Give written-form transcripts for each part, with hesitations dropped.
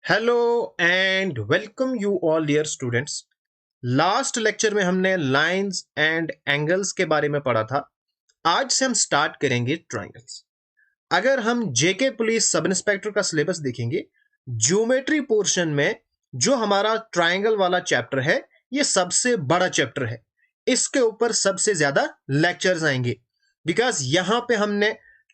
Hello and welcome you all dear students. Last lecture में हमने lines and angles के बारे में पढ़ा था। आज से हम स्टार्ट करेंगे ट्रायंगल्स। अगर हम जेके पुलिस सब इंस्पेक्टर का सिलेबस देखेंगे, ज्योमेट्री पोर्शन में जो हमारा ट्रायंगल वाला चैप्टर है, ये सबसे बड़ा चैप्टर है। इसके ऊपर सबसे ज्यादा लेक्चर्स आएंगे बिकॉज यहां पे हमने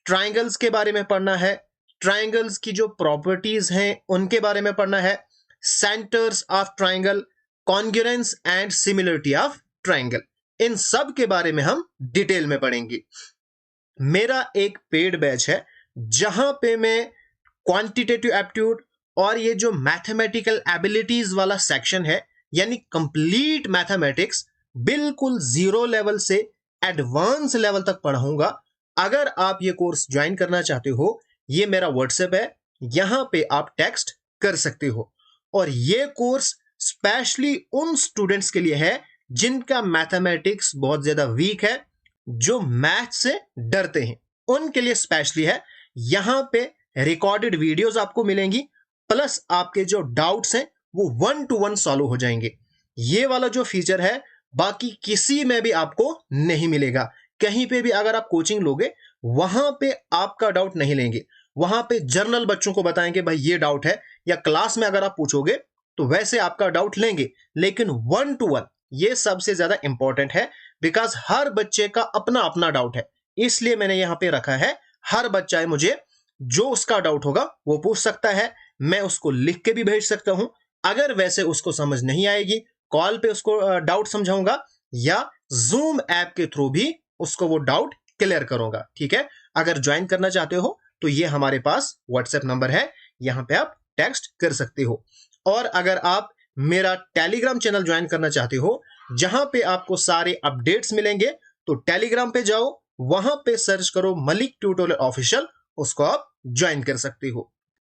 ट्रायंगल्स के बारे में पढ़ना है, ट्रायंगल्स की जो प्रॉपर्टीज हैं उनके बारे में पढ़ना है, centres of triangle, congruence and similarity of triangle, इन सब के बारे में हम डिटेल में पढ़ेंगे। मेरा एक पेड बैच है जहां पे मैं क्वांटिटेटिव एप्टीट्यूड और ये जो मैथमेटिकल एबिलिटीज वाला सेक्शन है, यानी कंप्लीट मैथमेटिक्स, बिल्कुल जीरो लेवल से एडवांस लेवल तक पढ़ाऊंगा। अगर आप ये कोर्स ज्वाइन करना चाहते हो, ये मेरा व्हाट्सएप है, यहां पे आप टेक्स्ट कर सकते हो। और ये कोर्स स्पेशली उन स्टूडेंट्स के लिए है जिनका मैथमेटिक्स बहुत ज्यादा वीक है, जो मैथ से डरते हैं, उनके लिए स्पेशली है। यहां पे रिकॉर्डेड वीडियोस आपको मिलेंगी, प्लस आपके जो डाउट्स हैं वो 1 to 1 सॉल्व हो जाएंगे। ये वाला जो फीचर है बाकी किसी में भी आपको नहीं मिलेगा। कहीं पे भी अगर आप कोचिंग लोगे, वहां पे आपका डाउट नहीं लेंगे, वहां पे जर्नल बच्चों को बताएंगे भाई ये डाउट है, या क्लास में अगर आप पूछोगे तो वैसे आपका डाउट लेंगे, लेकिन 1 to 1 ये सबसे ज्यादा इंपॉर्टेंट है बिकॉज हर बच्चे का अपना अपना डाउट है। इसलिए मैंने यहां पे रखा है, हर बच्चा है मुझे जो उसका डाउट होगा वो पूछ सकता है, मैं उसको लिख के भी भेज सकता हूं। अगर वैसे उसको समझ नहीं आएगी, कॉल पे उसको डाउट समझाऊंगा, या जूम ऐप के थ्रू भी उसको वो डाउट क्लियर करूंगा। ठीक है, अगर ज्वाइन करना चाहते हो तो ये हमारे पास व्हाट्सएप नंबर है, यहां पे आप टेक्स्ट कर सकते हो। और अगर आप मेरा टेलीग्राम चैनल ज्वाइन करना चाहते हो, जहां पे आपको सारे अपडेट्स मिलेंगे, तो टेलीग्राम पे जाओ, वहां पे सर्च करो मलिक ट्यूटोरियल ऑफिशियल, उसको आप ज्वाइन कर सकते हो।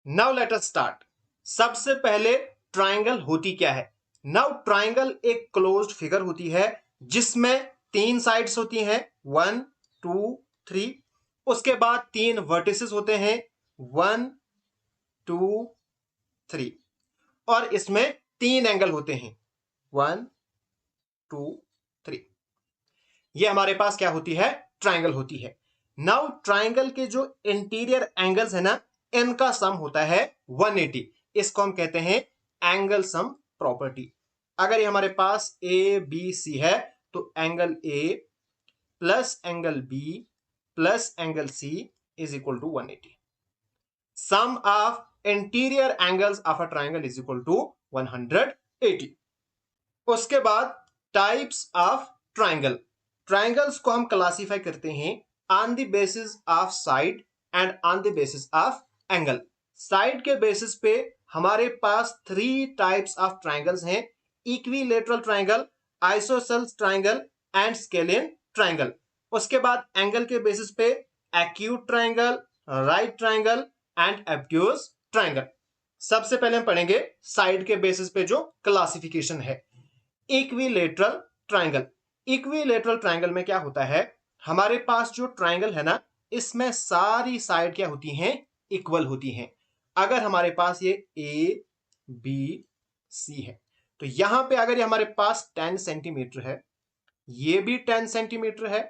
Now let us start. सबसे पहले ट्रायंगल होती क्या है? नाउ ट्रायंगल एक क्लोज्ड फिगर होती है जिसमें 3 साइड्स होती हैं, 1 2 3। उसके बाद 3 वर्टिसेस होते हैं, 1 2 3। और इसमें 3 एंगल होते हैं, 1 2 3। ये हमारे पास क्या होती है? ट्रायंगल होती है। नाउ ट्रायंगल के जो इंटीरियर एंगल्स है ना, इनका सम होता है 180। इसको हम कहते हैं एंगल सम प्रॉपर्टी। अगर ये हमारे पास ए बी सी है, तो angle A plus angle B plus angle C is equal to 180। Sum of interior angles of a triangle is equal to 180। उसके बाद टाइप्स ऑफ ट्रायंगल। ट्रायंगल्स को हम क्लासिफाई करते हैं on the basis of side and on the basis of angle. Side के basis पे हमारे पास 3 types of triangles हैं, equilateral triangle, isosceles triangle and scalene triangle. उसके बाद एंगल के बेसिस पे acute triangle, right triangle and obtuse triangle. सबसे पहले हम पढ़ेंगे साइड के बेसिस पे जो क्लासिफिकेशन है, इक्विलेटरल ट्रायंगल। इक्विलेटरल ट्रायंगल में क्या होता है, हमारे पास जो ट्रायंगल है ना, इसमें सारी साइड क्या होती हैं? इक्वल होती हैं। अगर हमारे पास ये ए बी सी है, तो यहां पे अगर ये हमारे पास 10 सेंटीमीटर है, ये भी 10 सेंटीमीटर है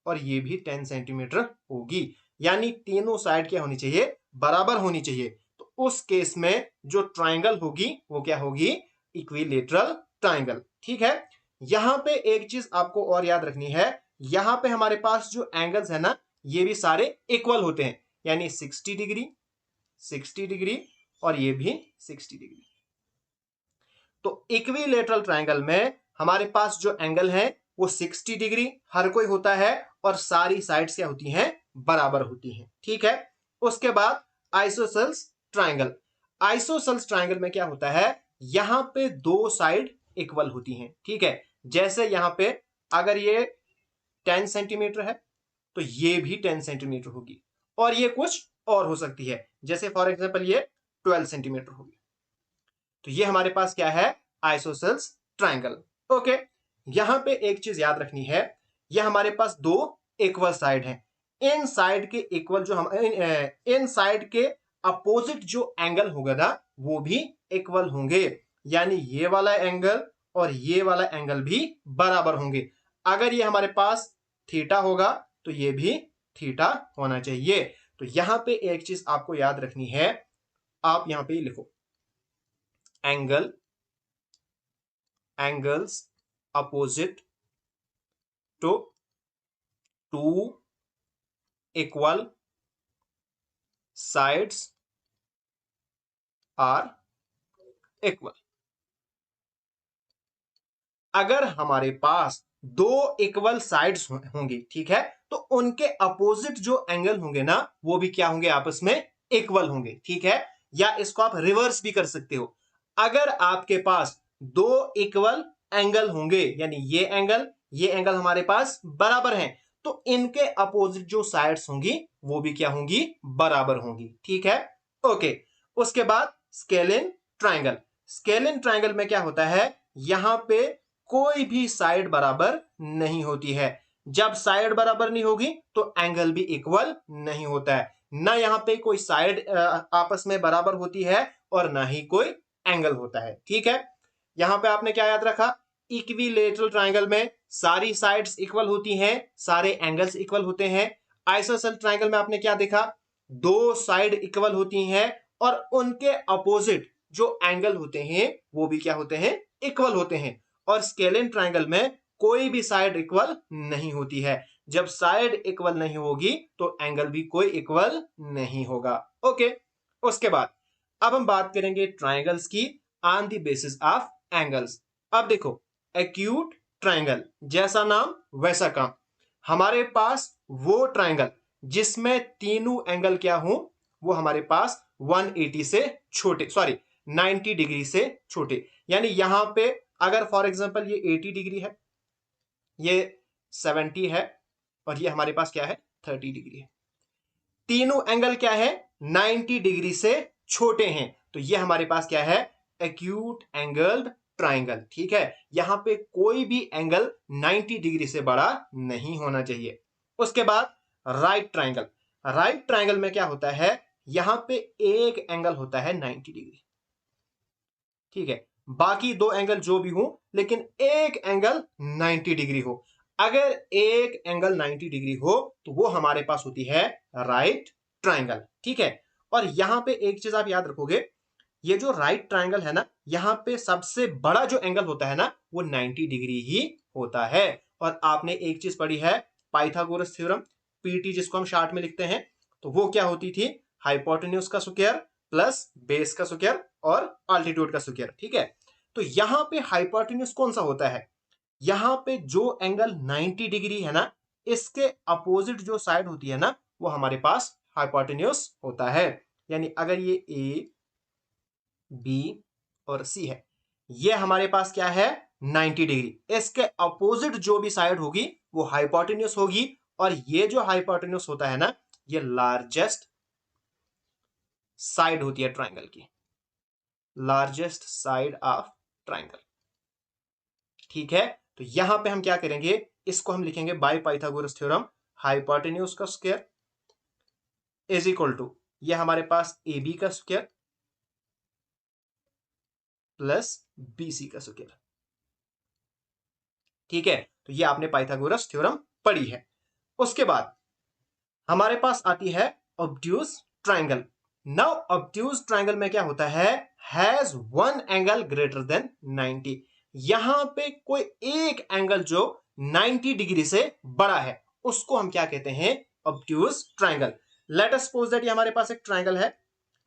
और ये भी 10 सेंटीमीटर होगी, यानी तीनों साइड क्या होनी चाहिए? बराबर होनी चाहिए। तो उस केस में जो ट्रायंगल होगी वो क्या होगी? Equilateral triangle. ठीक है, यहां पे एक चीज आपको और याद रखनी है, यहां पे हमारे पास जो एंगल्स है ना, ये भी सारे इक्वल होते हैं, यानी 60 डिग्री 60 डिग्री और ये भी 60 डिग्री। तो इक्विलेटरल ट्रायंगल में हमारे पास जो एंगल है वो 60 डिग्री हर कोई होता है और सारी साइड्स क्या होती हैं? बराबर होती हैं। ठीक है, उसके बाद आइसोसेल्स ट्रायंगल। आइसोसेल्स ट्रायंगल में क्या होता है, यहां पे 2 साइड इक्वल होती हैं। ठीक है, जैसे यहां पे अगर ये 10 सेंटीमीटर है, तो ये भी 10 सेंटीमीटर होगी, और ये कुछ और हो सकती है, जैसे फॉर एग्जाम्पल ये 12 सेंटीमीटर होगी। तो ये हमारे पास क्या है? Isosceles triangle. ओके, यहां पे एक चीज याद रखनी है, यह हमारे पास 2 इक्वल साइड हैं। इन साइड के इक्वल जो हम इन साइड के अपोजिट जो एंगल होगा ना, वो भी इक्वल होंगे, यानी ये वाला एंगल और ये वाला एंगल भी बराबर होंगे। अगर ये हमारे पास थीटा होगा तो ये भी थीटा होना चाहिए। तो यहां पे एक चीज आपको याद रखनी है, आप यहां पे लिखो angles opposite to two equal sides are equal. अगर हमारे पास दो इक्वल साइड्स होंगी, ठीक है, तो उनके अपोजिट जो एंगल होंगे ना वो भी क्या होंगे, आपस में इक्वल होंगे, ठीक है। या इसको आप रिवर्स भी कर सकते हो। अगर आपके पास दो इक्वल एंगल होंगे, यानी ये एंगल हमारे पास बराबर हैं, तो इनके अपोजिट जो साइड्स होंगी वो भी क्या होंगी, बराबर होंगी, ठीक है। ओके, उसके बाद स्केलिन ट्राइंगल। स्केलिन ट्राइंगल में क्या होता है, यहां पे कोई भी साइड बराबर नहीं होती है। जब साइड बराबर नहीं होगी तो एंगल भी इक्वल नहीं होता है। ना यहां पे कोई साइड आपस में बराबर होती है और ना ही कोई एंगल होता है, ठीक है। यहां पे आपने क्या याद रखा, इक्विलेटरल ट्राइंगल में सारी साइड्स इक्वल होती हैं, सारे एंगल्स इक्वल होते हैं। आइसोसेलेस ट्राइंगल में आपने क्या देखा, दो साइड इक्वल होती हैं और उनके अपोजिट जो एंगल होते हैं वो भी क्या होते हैं, इक्वल होते हैं। और स्केलिन ट्राइंगल में कोई भी साइड इक्वल नहीं होती है। जब साइड इक्वल नहीं होगी तो एंगल भी कोई इक्वल नहीं होगा। ओके, उसके बाद अब हम बात करेंगे ट्राइंगल्स की on the basis of angles. अब देखो, एक्यूट ट्राइंगल, जैसा नाम वैसा काम। हमारे पास वो ट्राइंगल जिसमें तीनों एंगल क्या हो, वो हमारे पास 180 से छोटे, सॉरी 90 डिग्री से छोटे। यानी यहां पे अगर फॉर एग्जांपल ये 80 डिग्री है, ये 70 है और ये हमारे पास क्या है, 30 डिग्री है, तीनों एंगल क्या है, 90 डिग्री से छोटे हैं, तो ये हमारे पास क्या है, एक्यूट एंगल्ड ट्राइंगल, ठीक है। यहां पे कोई भी एंगल 90 डिग्री से बड़ा नहीं होना चाहिए। उसके बाद राइट ट्राइंगल। राइट ट्राइंगल में क्या होता है, यहां पे एक एंगल होता है 90 डिग्री, ठीक है, बाकी दो एंगल जो भी हो लेकिन एक एंगल 90 डिग्री हो। अगर एक एंगल 90 डिग्री हो तो वो हमारे पास होती है राइट ट्राइंगल, ठीक है। और यहां पे एक चीज आप याद रखोगे, ये जो राइट ट्राइंगल है ना, यहां पे सबसे बड़ा जो एंगल होता है ना वो 90 डिग्री ही होता है। और आपने एक चीज पढ़ी है, पाइथागोरस थ्योरम, पीटी जिसको हम शॉर्ट में लिखते हैं, तो वो क्या होती थी, हाइपोटेन्यूज का स्क्वायर प्लस बेस का स्क्वायर और अल्टीट्यूड का स्क्वायर, ठीक है। तो यहां पे हाइपोटेन्यूज कौन सा होता है, यहां पे जो एंगल 90 डिग्री है ना, इसके अपोजिट जो साइड होती है ना वो हमारे पास हाइपोटेन्यूज होता है। यानी अगर ये ए बी और सी है, ये हमारे पास क्या है, 90 डिग्री, इसके अपोजिट जो भी साइड होगी वो हाइपोटेन्यूज होगी। और ये जो हाइपोटेन्यूज होता है ना, ये लार्जेस्ट साइड होती है ट्राइंगल की, लार्जेस्ट साइड ऑफ ट्राइंगल, ठीक है। तो यहां पे हम क्या करेंगे, इसको हम लिखेंगे बाय पाइथागोरस थ्योरम, हाइपोटेन्यूज का स्क्वायर इज इक्वल टू, ये हमारे पास ए बी का स्क्वायर प्लस बी सी का स्क्वायर, ठीक है। तो ये आपने पाइथागोरस थ्योरम पढ़ी है। उसके बाद हमारे पास आती है obtuse triangle. Now obtuse triangle में क्या होता है, has one angle greater than 90। यहां पे कोई एक एंगल जो 90 डिग्री से बड़ा है उसको हम क्या कहते हैं, obtuse triangle. Late us suppose that ये हमारे पास एक ट्राइंगल है,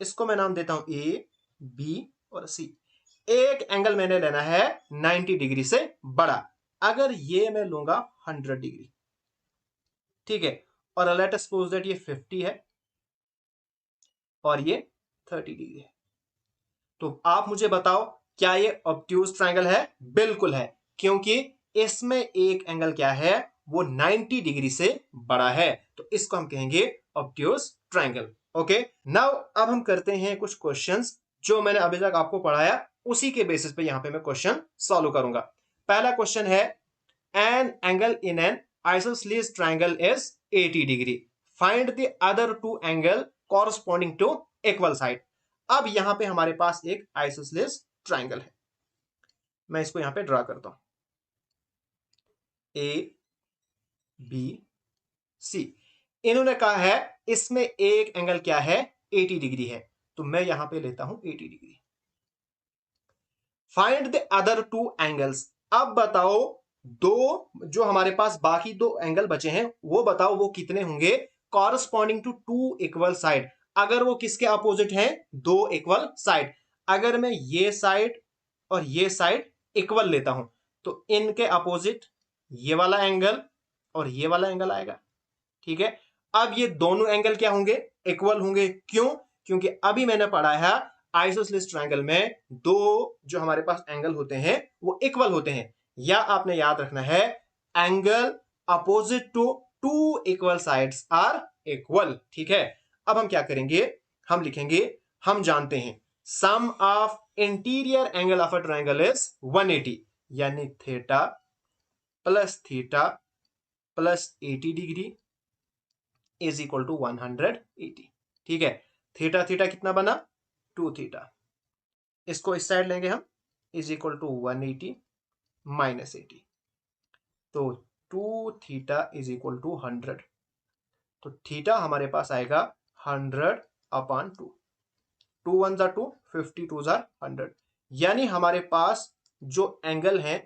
इसको मैं नाम देता हूं ए बी और सी। एक एंगल मैंने लेना है 90 डिग्री से बड़ा, अगर ये मैं लूंगा 100 डिग्री, ठीक है, और लेट अस सपोज दैट ये 50 है और ये 30 डिग्री है। तो आप मुझे बताओ क्या ये ऑब्ट्यूज ट्राइंगल है, बिल्कुल है, क्योंकि इसमें एक एंगल क्या है, वो 90 डिग्री से बड़ा है, तो इसको हम कहेंगे ऑब्ट्यूज ट्राइंगल। ओके, नाउ अब हम करते हैं कुछ क्वेश्चंस जो मैंने अभी तक आपको पढ़ाया उसी के बेसिस पे यहां पे मैं क्वेश्चन सॉल्व करूंगा। पहला क्वेश्चन है, an angle in an isosceles triangle is 80 degree, find the other two angle corresponding to equal side. अब यहां पे हमारे पास एक आइसोसेलेस ट्राइंगल है, मैं इसको यहां पे ड्रा करता हूं, ए बी सी। इन्होंने कहा है इसमें एक एंगल क्या है, 80 डिग्री है, तो मैं यहां पे लेता हूं 80 degree. Find the other two angles. अब बताओ दो जो हमारे पास बाकी दो एंगल बचे हैं वो बताओ वो कितने होंगे, corresponding to two equal side. अगर वो किसके अपोजिट हैं, दो इक्वल साइड। अगर मैं ये साइड और ये साइड इक्वल लेता हूं तो इनके अपोजिट ये वाला एंगल और ये वाला एंगल आएगा, ठीक है। अब ये दोनों एंगल क्या होंगे, इक्वल होंगे। क्यों, क्योंकि अभी मैंने पढ़ा है आइसोसेलेस ट्रायंगल में दो जो हमारे पास एंगल होते हैं वो इक्वल होते हैं, या आपने याद रखना है angle opposite to two equal sides are equal, ठीक है। अब हम क्या करेंगे, हम लिखेंगे, हम जानते हैं sum of interior angle of a triangle is 180, यानी theta plus 80 degree is equal to 180, ठीक है। थीटा थीटा कितना बना, 2 थीटा, इसको इस साइड लेंगे हम, इज इक्वल टू 180 माइनस 80, तो 2 थीटा इज इक्वल टू 100, तो थीटा हमारे पास आएगा 100/2, 2 1 2, 50 2 100, यानी हमारे पास जो एंगल है,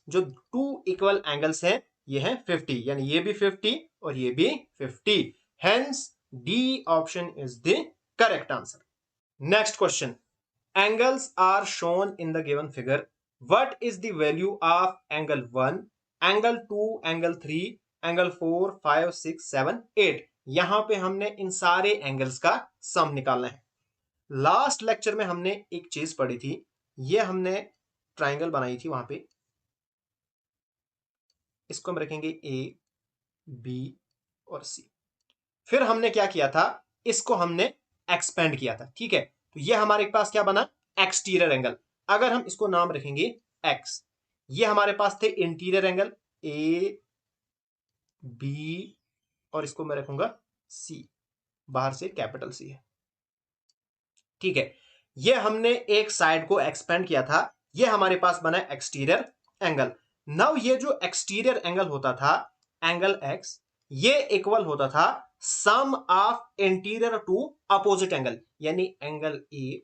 जो टू इक्वल एंगल्स हैं ये हैं 50, यानी ये भी 50 और ये भी 50, hence D option is the correct answer. Next question, angles are shown in the given figure, what is the value of angle 1, angle 2, angle 3, angle 4 5 6 7 8। यहां पे हमने इन सारे एंगल्स का सम निकालना है। लास्ट लेक्चर में हमने एक चीज पढ़ी थी, ये हमने ट्राइंगल बनाई थी वहां पे, इसको हम रखेंगे ए बी और सी। फिर हमने क्या किया था, इसको हमने एक्सपेंड किया था, ठीक है। तो ये हमारे पास क्या बना, एक्सटीरियर एंगल। अगर हम इसको नाम रखेंगे एक्स, ये हमारे पास थे इंटीरियर एंगल ए बी और इसको मैं रखूंगा सी, बाहर से कैपिटल सी है, ठीक है। ये हमने एक साइड को एक्सपेंड किया था, ये हमारे पास बना एक्सटीरियर एंगल। नाउ ये जो एक्सटीरियर एंगल होता था, एंगल एक्स, ये इक्वल होता था sum of interior two opposite angle, यानी angle A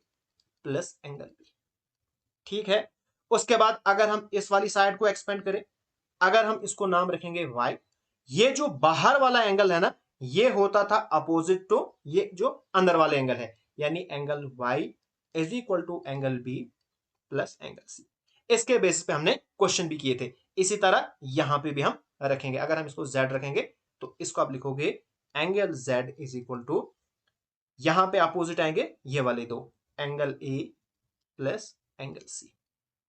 plus angle B, ठीक है। उसके बाद अगर हम इस वाली साइड को एक्सपेंड करें, अगर हम इसको नाम रखेंगे वाई, ये जो बाहर वाला एंगल है ना, ये होता था अपोजिट टू ये जो अंदर वाले एंगल है, यानी angle Y is equal to angle B plus angle C. इसके बेसिस पे हमने क्वेश्चन भी किए थे, इसी तरह यहां पे भी हम रखेंगे। अगर हम इसको z रखेंगे तो इसको आप लिखोगे angle z is equal to, यहां पे अपोजिट आएंगे ये वाले दो, angle A plus angle C,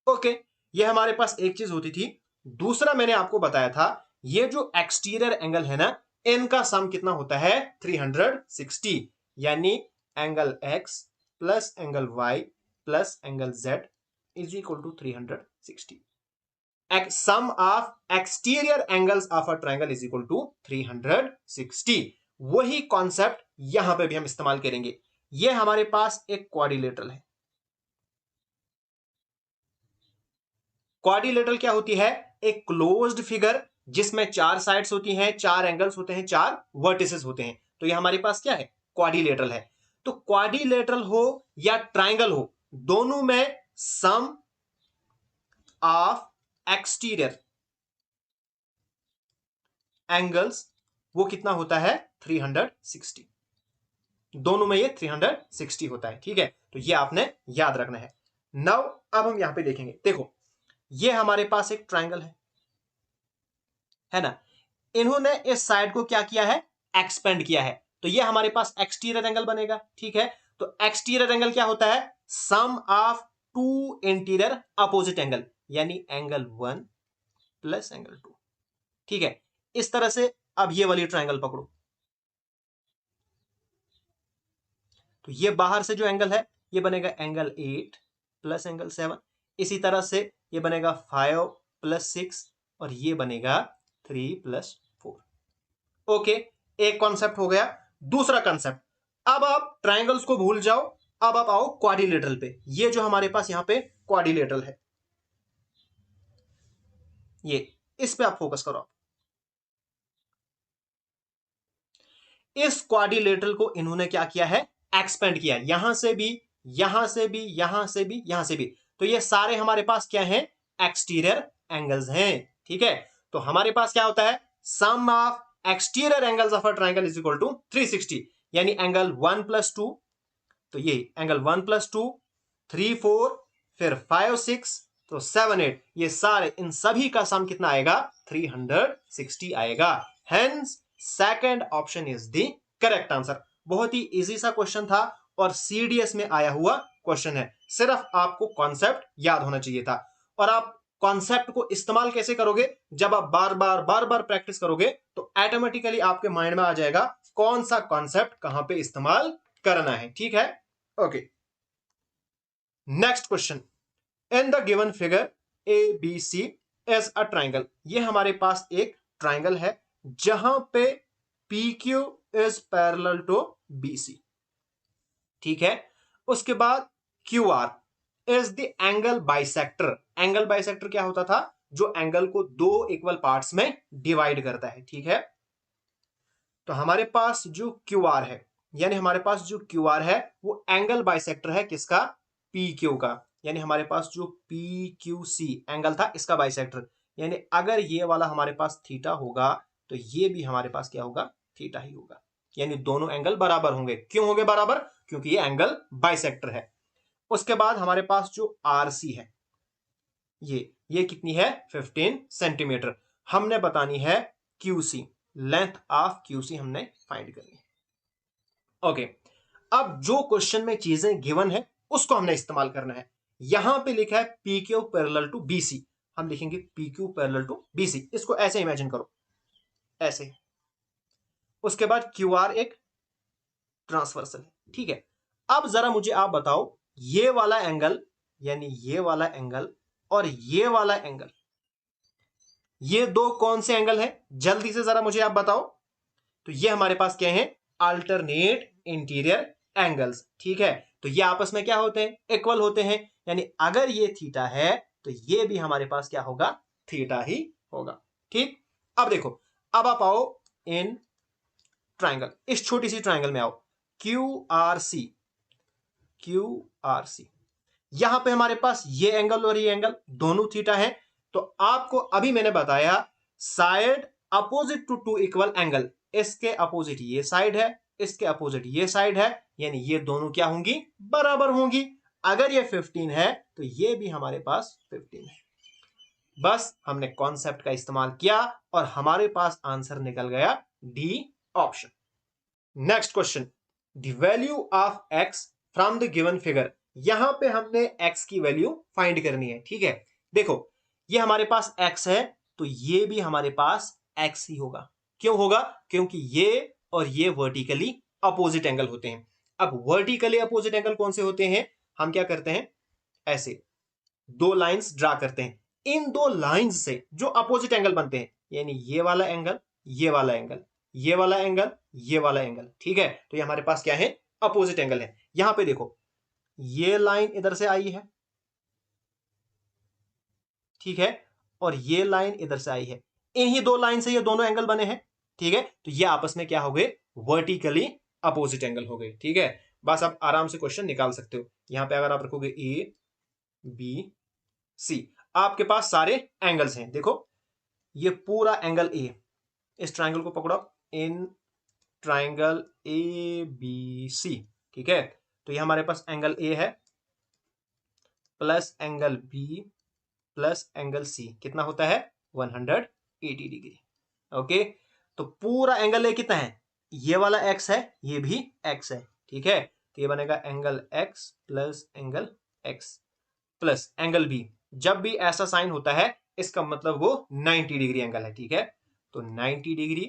okay. ये हमारे पास एक चीज होती थी। दूसरा मैंने आपको बताया था, ये जो एक्सटीरियर एंगल है ना, इनका सम कितना होता है, 360, यानी angle x plus angle y plus angle z is equal to 360। Sum of exterior angles of a triangle is equal to 360। वही कॉन्सेप्ट यहां पे भी हम इस्तेमाल करेंगे। ये हमारे पास एक क्वाड्रिलेटरल है। क्वाड्रिलेटरल क्या होती है, एक क्लोज्ड फिगर जिसमें चार साइड्स होती हैं, चार एंगल्स होते हैं, चार वर्टिसेस होते हैं। तो ये हमारे पास क्या है, क्वाड्रिलेटरल है। तो क्वाड्रिलेटरल हो या ट्राइंगल हो, दोनों में सम ऑफ एक्सटीरियर एंगल्स वो कितना होता है, 360। दोनों में ये 360 होता है, ठीक है। तो ये आपने याद रखना है। नाउ अब हम यहां पे देखेंगे, देखो ये हमारे पास एक ट्राइंगल है ना, इन्होंने इस साइड को क्या किया है, एक्सपेंड किया है, तो ये हमारे पास एक्सटीरियर एंगल बनेगा, ठीक है। तो एक्सटीरियर एंगल क्या होता है, sum of two interior opposite angle, यानी एंगल 1 प्लस एंगल 2, ठीक है। इस तरह से अब ये वाली ट्राइंगल पकड़ो, तो ये बाहर से जो एंगल है ये बनेगा एंगल 8 प्लस एंगल 7, इसी तरह से ये बनेगा 5 प्लस 6 और ये बनेगा 3 प्लस 4, ओके। एक कॉन्सेप्ट हो गया। दूसरा कॉन्सेप्ट, अब आप ट्राइंगल्स को भूल जाओ, अब आप आओ क्वाड्रिलेटरल पे। ये जो हमारे पास यहां पे क्वाड्रिलेटरल है, ये इस पे आप फोकस करो। इस क्वाड्रिलेटरल को इन्होंने क्या किया है, एक्सपेंड किया, यहां से भी, यहां से भी, यहां से भी, यहां से भी। तो ये सारे हमारे पास क्या है, एक्सटीरियर एंगल्स हैं। ठीक है, तो हमारे पास क्या होता है, sum of exterior angles of a triangle is equal to 360, यानी एंगल 1+2, तो ये एंगल 1+2, 3, 4, फिर 5, 6, तो 7, 8, ये सारे इन सभी का सम कितना आएगा, 360 आएगा। Hence second option is the correct answer. बहुत ही इजी सा क्वेश्चन था और सीडीएस में आया हुआ क्वेश्चन है, सिर्फ आपको कॉन्सेप्ट याद होना चाहिए था। और आप कॉन्सेप्ट को इस्तेमाल कैसे करोगे, जब आप बार बार बार बार प्रैक्टिस करोगे तो ऑटोमेटिकली आपके माइंड में आ जाएगा कौन सा कॉन्सेप्ट कहां पे इस्तेमाल करना है। ठीक है, okay. Next question, in the given figure A B C is a triangle, ये हमारे पास एक ट्राइंगल है जहां पे P Q is parallel to B C. ठीक है, उसके बाद Q R is the angle bisector. Angle bisector क्या होता था, जो एंगल को दो इक्वल पार्ट्स में डिवाइड करता है। ठीक है, तो हमारे पास जो क्यू आर है, यानी हमारे पास जो क्यू आर है वो एंगल बाइसेक्टर है किसका, पी क्यू का। यानी हमारे पास जो पी क्यू सी एंगल था इसका बाइसेक्टर, यानी अगर ये वाला हमारे पास थीटा होगा तो ये भी हमारे पास क्या होगा, थीटा ही होगा। यानी दोनों एंगल बराबर होंगे। क्यों होंगे बराबर, क्योंकि ये एंगल बाइसेक्टर है। उसके बाद हमारे पास जो आर सी है, ये कितनी है, 15 सेंटीमीटर। हमने बतानी है Q C, length of Q C हमने फाइंड करनी है। ओके, अब जो क्वेश्चन में चीजें गिवन है उसको हमने इस्तेमाल करना है। यहां पे लिखा है P Q parallel to B C, हम लिखेंगे P Q parallel to B C. इसको ऐसे इमेजिन करो, ऐसे। उसके बाद क्यू आर एक ट्रांसवर्सल है। ठीक है, अब जरा मुझे आप बताओ, ये वाला एंगल, यानी ये वाला एंगल और ये वाला एंगल, ये दो कौन से एंगल हैं, जल्दी से जरा मुझे आप बताओ। तो ये हमारे पास क्या है, अल्टरनेट इंटीरियर एंगल्स। ठीक है, तो ये आपस में क्या होते हैं, इक्वल होते हैं। यानी अगर ये थीटा है तो ये भी हमारे पास क्या होगा, थीटा ही होगा। ठीक, अब देखो, अब आप आओ इन ट्राइंगल, इस छोटी सी ट्राइंगल में आओ, Q R C, Q R C, यहां पे हमारे पास ये एंगल और ये एंगल दोनों थीटा है। तो आपको अभी मैंने बताया side opposite to two equal angle, इसके अपोजिट ये साइड है, इसके अपोजिट ये साइड है, यानी ये दोनों क्या होंगी, बराबर होंगी। अगर ये 15 है तो ये भी हमारे पास 15 है। बस हमने कॉन्सेप्ट का इस्तेमाल किया और हमारे पास आंसर निकल गया D option. Next question, the value of x from the given figure, यहां पे हमने x की वैल्यू फाइंड करनी है। ठीक है, देखो ये हमारे पास x है तो ये भी हमारे पास x ही होगा। क्यों होगा, क्योंकि ये और ये वर्टिकली अपोजिट एंगल होते हैं। अब वर्टिकली अपोजिट एंगल कौन से होते हैं, हम क्या करते हैं, ऐसे दो लाइंस ड्रा करते हैं। इन दो लाइंस से जो अपोजिट एंगल बनते हैं, यानी ये वाला एंगल, ये वाला एंगल, ये वाला एंगल, ये वाला एंगल। ठीक है, तो ये हमारे पास क्या है, अपोजिट एंगल है। यहां पे देखो ये लाइन इधर से आई है, ठीक है, और ये लाइन इधर से आई है। इन्हीं दो लाइन से ये दोनों एंगल बने हैं। ठीक है, तो ये आपस में क्या हो गए, वर्टिकली अपोजिट एंगल हो गए। ठीक है, बस आप आराम से क्वेश्चन निकाल सकते हो। यहां पे अगर आप रखोगे ए बी सी, आपके पास सारे एंगल्स हैं। देखो ये पूरा एंगल ए, इस ट्राइंगल को पकड़ो, in triangle A B C. ठीक है, तो ये हमारे पास एंगल ए है plus angle B plus angle C, कितना होता है 180 डिग्री। ओके, तो पूरा एंगल ए कितना है, ये वाला एक्स है, ये भी एक्स है। ठीक है, तो ये बनेगा angle X plus angle X plus angle B. जब भी ऐसा साइन होता है इसका मतलब वो 90 डिग्री एंगल है। ठीक है, तो 90 degree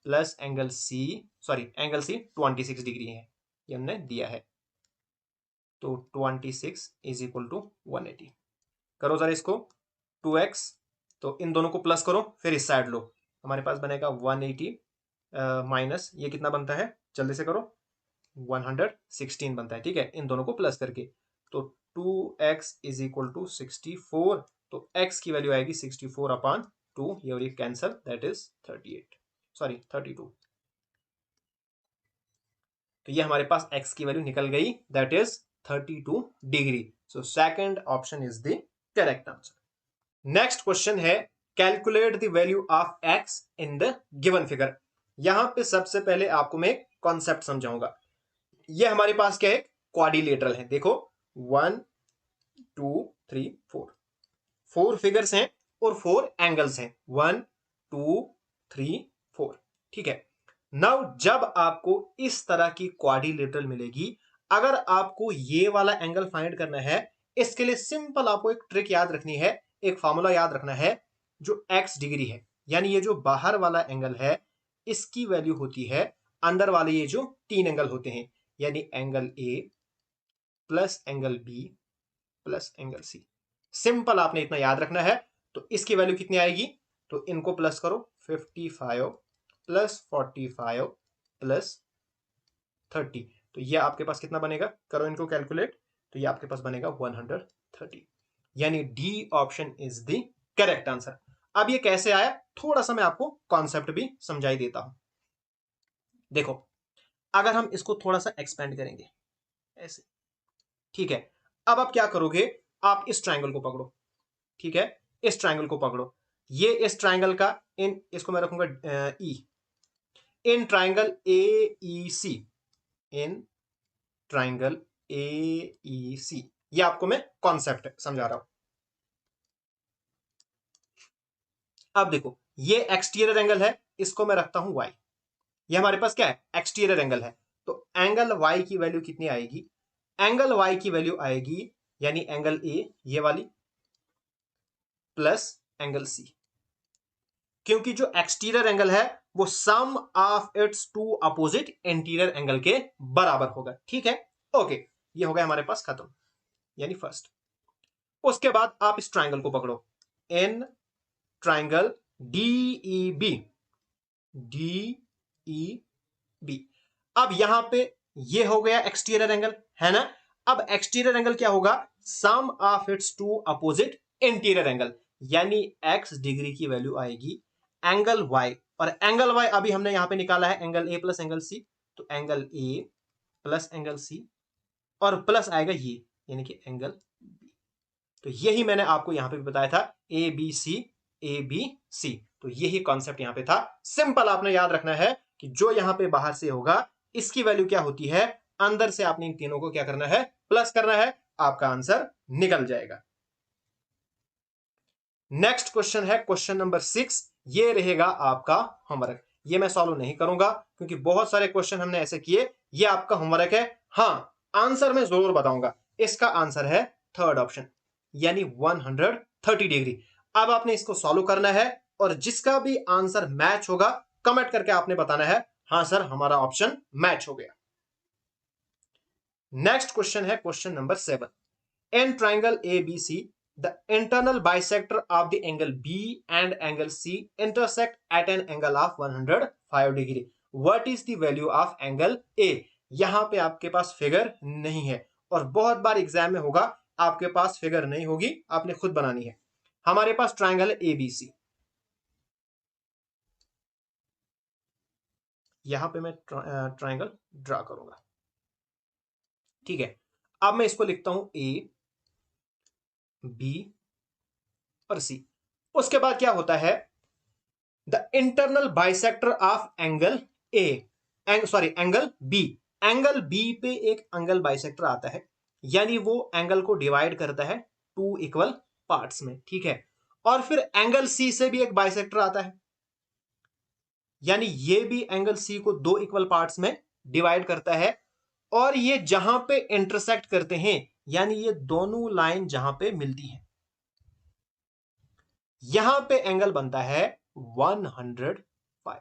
plus angle C, sorry angle C 26 degree है, ये हमने दिया है। तो 26 इज इक्वल टू 180। करो जरा इसको, 2x, तो इन दोनों को प्लस करो फिर इस साइड लो, हमारे पास बनेगा 180 माइनस ये कितना बनता है, जल्दी से करो, 116 बनता है, ठीक है, इन दोनों को प्लस करके। तो 2x इज इक्वल टू 64, तो x की वैल्यू आएगी 64/2, ये और ये कैंसल, दैट इज 38, सॉरी 32। तो ये हमारे पास x की वैल्यू निकल गई, that is 32 degree. So second option is the correct answer. Next question है, calculate the value of x in the given figure. यहां पे सबसे पहले आपको मैं एक कॉन्सेप्ट समझाऊंगा। ये हमारे पास क्या है, क्वाड्रिलेटरल है। देखो 1 2 3 4, 4 फिगर्स हैं और 4 एंगल्स हैं, 1 2 3 4, ठीक है। नाउ जब आपको इस तरह की क्वाड्रिलेटरल मिलेगी, अगर आपको ये वाला एंगल फाइंड करना है, इसके लिए सिंपल आपको एक ट्रिक याद रखनी है, एक फॉर्मूला याद रखना है, जो x डिग्री है, यानी ये जो बाहर वाला एंगल है, इसकी वैल्यू होती है अंदर वाले ये जो 3 एंगल होते हैं, यानी angle A plus angle B plus angle C. Simple आपने इतना याद रखना है। तो इसकी वैल्यू कितनी आएगी, तो इनको प्लस करो, 55 प्लस 45 प्लस 30, तो ये आपके पास कितना बनेगा, करो इनको कैलकुलेट, तो ये आपके पास बनेगा 130, यानी D option is the correct answer. अब ये कैसे आया, थोड़ा सा मैं आपको कॉन्सेप्ट भी समझाई देता हूं। देखो, अगर हम इसको थोड़ा सा एक्सपेंड करेंगे ऐसे, ठीक है, अब आप क्या करोगे, आप इस ट्राइंगल को पकड़ो, ठीक है, इस ट्राइंगल को पकड़ो, ये इस ट्राइंगल का, इन इसको मैं रखूंगा ई, इन ट्राइंगल ए ई सी, इन ट्राइंगल ए ई सी, ये आपको मैं कॉन्सेप्ट समझा रहा हूं। अब देखो, ये एक्सटीरियर एंगल है, इसको मैं रखता हूं y, ये हमारे पास क्या है, एक्सटीरियर एंगल है। तो एंगल y की वैल्यू कितनी आएगी, एंगल y की वैल्यू आएगी, यानी एंगल ए ये वाली प्लस एंगल सी, क्योंकि जो एक्सटीरियर एंगल है वो sum of its two opposite interior angle के बराबर होगा, ठीक है। ओके, ये हो गया हमारे पास खत्म, यानी फर्स्ट। उसके बाद आप इस ट्राइंगल को पकड़ो, in triangle D E B, D E B. अब यहां पे ये हो गया एक्सटीरियर एंगल, है ना। अब एक्सटीरियर एंगल क्या होगा, sum of its two opposite interior angle, यानी x डिग्री की वैल्यू आएगी एंगल y, और एंगल y अभी हमने यहां पे निकाला है angle a plus angle c, तो angle a plus angle c और प्लस आएगा ये, यानी कि एंगल b। तो यही मैंने आपको यहां पे भी बताया था, ए बी सी, ए बी सी, तो यही कॉन्सेप्ट यहां पे था। सिंपल आपने याद रखना है कि जो यहां पे बाहर से होगा, इसकी वैल्यू क्या होती है, अंदर से आपने इन तीनों को क्या करना है, प्लस करना है, आपका आंसर निकल जाएगा। नेक्स्ट क्वेश्चन है क्वेश्चन नंबर 6, ये रहेगा आपका होमवर्क। ये मैं सॉल्व नहीं करूंगा क्योंकि बहुत सारे क्वेश्चन हमने ऐसे किए, ये आपका होमवर्क है। हाँ, आंसर मैं जरूर बताऊंगा। इसका आंसर है थर्ड ऑप्शन, यानी 130 डिग्री। अब आपने इसको सॉल्व करना है और जिसका भी आंसर मैच होगा, कमेंट करके आपने बताना है, हाँ सर हमारा ऑप्शन मैच हो गया। नेक्स्ट क्वेश्चन है question number 7, in triangle A B C the internal bisector of the angle B and angle C intersect at an angle of 105 degree. What is the value of angle A? यहां पे आपके पास figure नहीं है, और बहुत बार exam में होगा आपके पास फिगर नहीं होगी, आपने खुद बनानी है। हमारे पास ट्राइंगल है ABC, यहां पे मैं ट्राइंगल ड्रा करूंगा, ठीक है। अब मैं इसको लिखता हूं A B और C। उसके बाद क्या होता है, the internal bisector of angle A, angle B, angle B पे एक एंगल बाइसेक्टर आता है, यानी वो एंगल को डिवाइड करता है टू इक्वल पार्ट्स में, ठीक है। और फिर एंगल सी से भी एक बाइसेक्टर आता है, यानी ये भी एंगल सी को दो इक्वल पार्ट्स में डिवाइड करता है, और ये जहां पे इंटरसेक्ट करते हैं, यानी ये दोनों लाइन जहां पे मिलती हैं, यहां पे एंगल बनता है 105,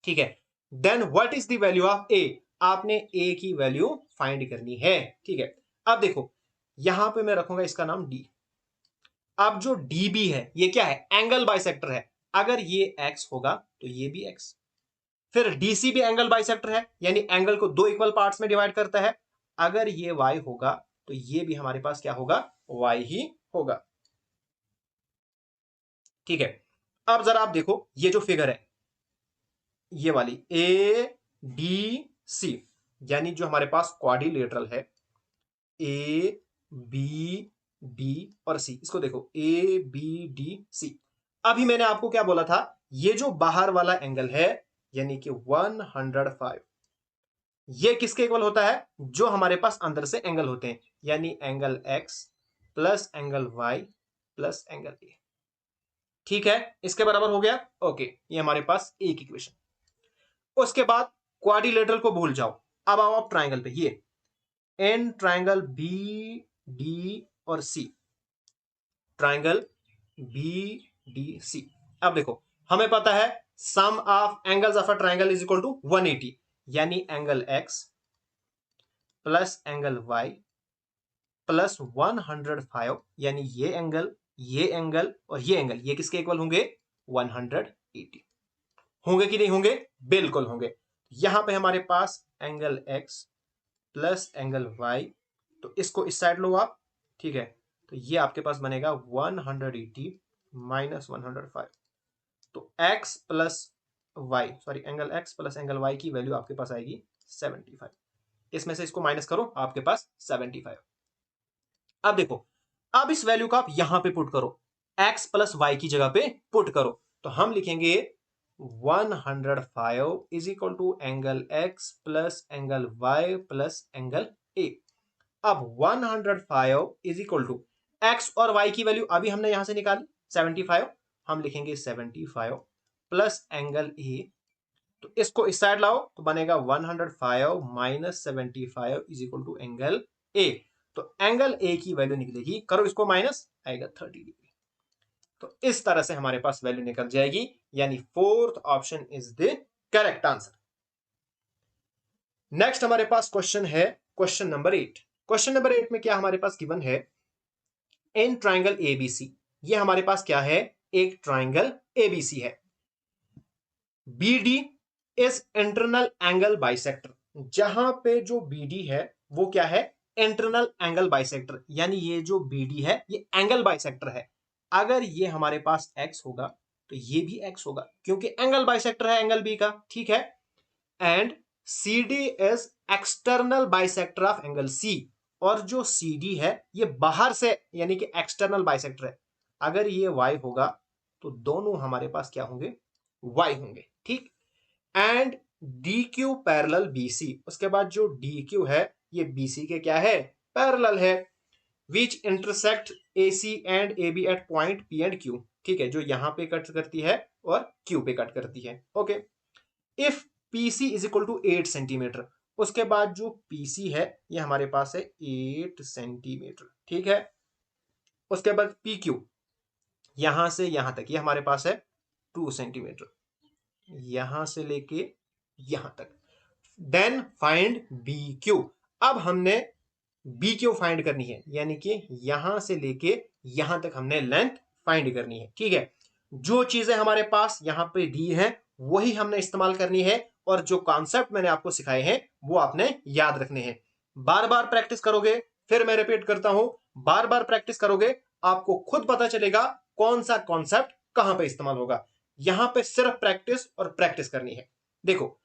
ठीक है। Then what is the value of A, आपने ए की वैल्यू फाइंड करनी है, ठीक है। अब देखो, यहां पे मैं रखूंगा इसका नाम डी। अब जो डीबी है, ये क्या है, एंगल बाइसेक्टर है। अगर ये एक्स होगा तो ये भी एक्स, फिर डीसी भी एंगल बाइसेक्टर है, यानी एंगल को दो इक्वल पार्ट्स में डिवाइड करता है। अगर ये वाई होगा तो ये भी हमारे पास क्या होगा, वाई ही होगा। ठीक है, अब जरा आप देखो ये जो फिगर है, ये वाली ए डी सी, यानी जो हमारे पास क्वाड्रिलेटरल है, ए बी डी और सी, इसको देखो ए बी डी सी। अभी मैंने आपको क्या बोला था, ये जो बाहर वाला एंगल है यानी कि 105, ये किसके इक्वल होता है, जो हमारे पास अंदर से एंगल होते हैं, यानी angle X plus angle Y plus angle A. ठीक है, इसके बराबर हो गया। ओके, ये हमारे पास एक इक्वेशन। उसके बाद क्वाड्रिलेटरल को भूल जाओ, अब आओ आप ट्राइंगल पे। ये एन ट्राइंगल बी डी और C, triangle B D C. अब देखो हमें पता है sum of angles of a triangle is equal to 180, यानी angle X plus angle Y plus 105, यानी ये एंगल और ये एंगल, ये किसके इक्वल होंगे, 180। होंगे कि नहीं होंगे, बिल्कुल होंगे। यहां पे हमारे पास angle X plus angle Y, तो इसको इस साइड लो आप। ठीक है, तो ये आपके पास बनेगा 180 माइनस 105, तो X plus Y, sorry angle X plus angle Y की वैल्यू आपके पास आएगी 75। इसमें से इसको माइनस करो, आपके पास 75। अब देखो, अब इस वैल्यू को आप यहां पे पुट करो, एक्स प्लस वाई की जगह पे पुट करो, तो हम लिखेंगे 105 is equal to angle X plus angle Y plus angle A. अब 105 इज इक्वल टू एक्स और वाई की वैल्यू अभी हमने यहां से निकाली 75, हम लिखेंगे 75 प्लस एंगल ए, तो इसको इस साइड लाओ तो बनेगा 105 minus 75 is equal to angle A. तो एंगल ए की वैल्यू निकलेगी, करो इसको माइनस, आएगा 30 डिग्री। तो इस तरह से हमारे पास वैल्यू निकल जाएगी, यानी fourth option is the correct answer. Next हमारे पास क्वेश्चन है क्वेश्चन नंबर 8। क्वेश्चन नंबर 8 में क्या हमारे पास गिवन है, इन ट्राइंगल एबीसी, ये हमारे पास क्या है, एक ट्राइंगल एबीसी है। BD is internal angle bisector, जहां पे जो बीडी है वो क्या है, इंटरनल एंगल बाइसेक्टर, यानी ये जो बीडी है ये एंगल बाइसेक्टर है। अगर ये हमारे पास एक्स होगा तो ये भी एक्स होगा, क्योंकि एंगल बाइसेक्टर है एंगल बी का। ठीक है, and C D is external bisector of angle C, और जो सी डी है ये बाहर से यानी कि एक्सटर्नल बाइसेक्टर है। अगर ये वाई होगा तो दोनों हमारे पास क्या होंगे, वाई होंगे। ठीक, and D Q parallel B C, उसके बाद जो डी क्यू है ये बी सी के क्या है, पैरेलल है। Which intersect A C and A B at point P and Q, ठीक है, जो यहां पे कट करती है और क्यू पे कट करती है। Okay, if PC is equal to 8 centimetre, उसके बाद जो पीसी है ये हमारे पास है 8 सेंटीमीटर। ठीक है, उसके बाद पी क्यू यहां से यहां तक ये हमारे पास है 2 सेंटीमीटर, यहां से लेके यहां तक। देन फाइंड बी क्यू, अब हमने बी क्यू फाइंड करनी है, यानी कि यहां से लेके यहां तक हमने लेंथ फाइंड करनी है। ठीक है, जो चीजें हमारे पास यहां पे दी है वही हमने इस्तेमाल करनी है, और जो कॉन्सेप्ट मैंने आपको सिखाए हैं वो आपने याद रखने हैं। बार बार प्रैक्टिस करोगे, फिर मैं रिपीट करता हूं, बार बार प्रैक्टिस करोगे आपको खुद पता चलेगा कौन सा कॉन्सेप्ट कहां पे इस्तेमाल होगा। यहां पे सिर्फ प्रैक्टिस और प्रैक्टिस करनी है। देखो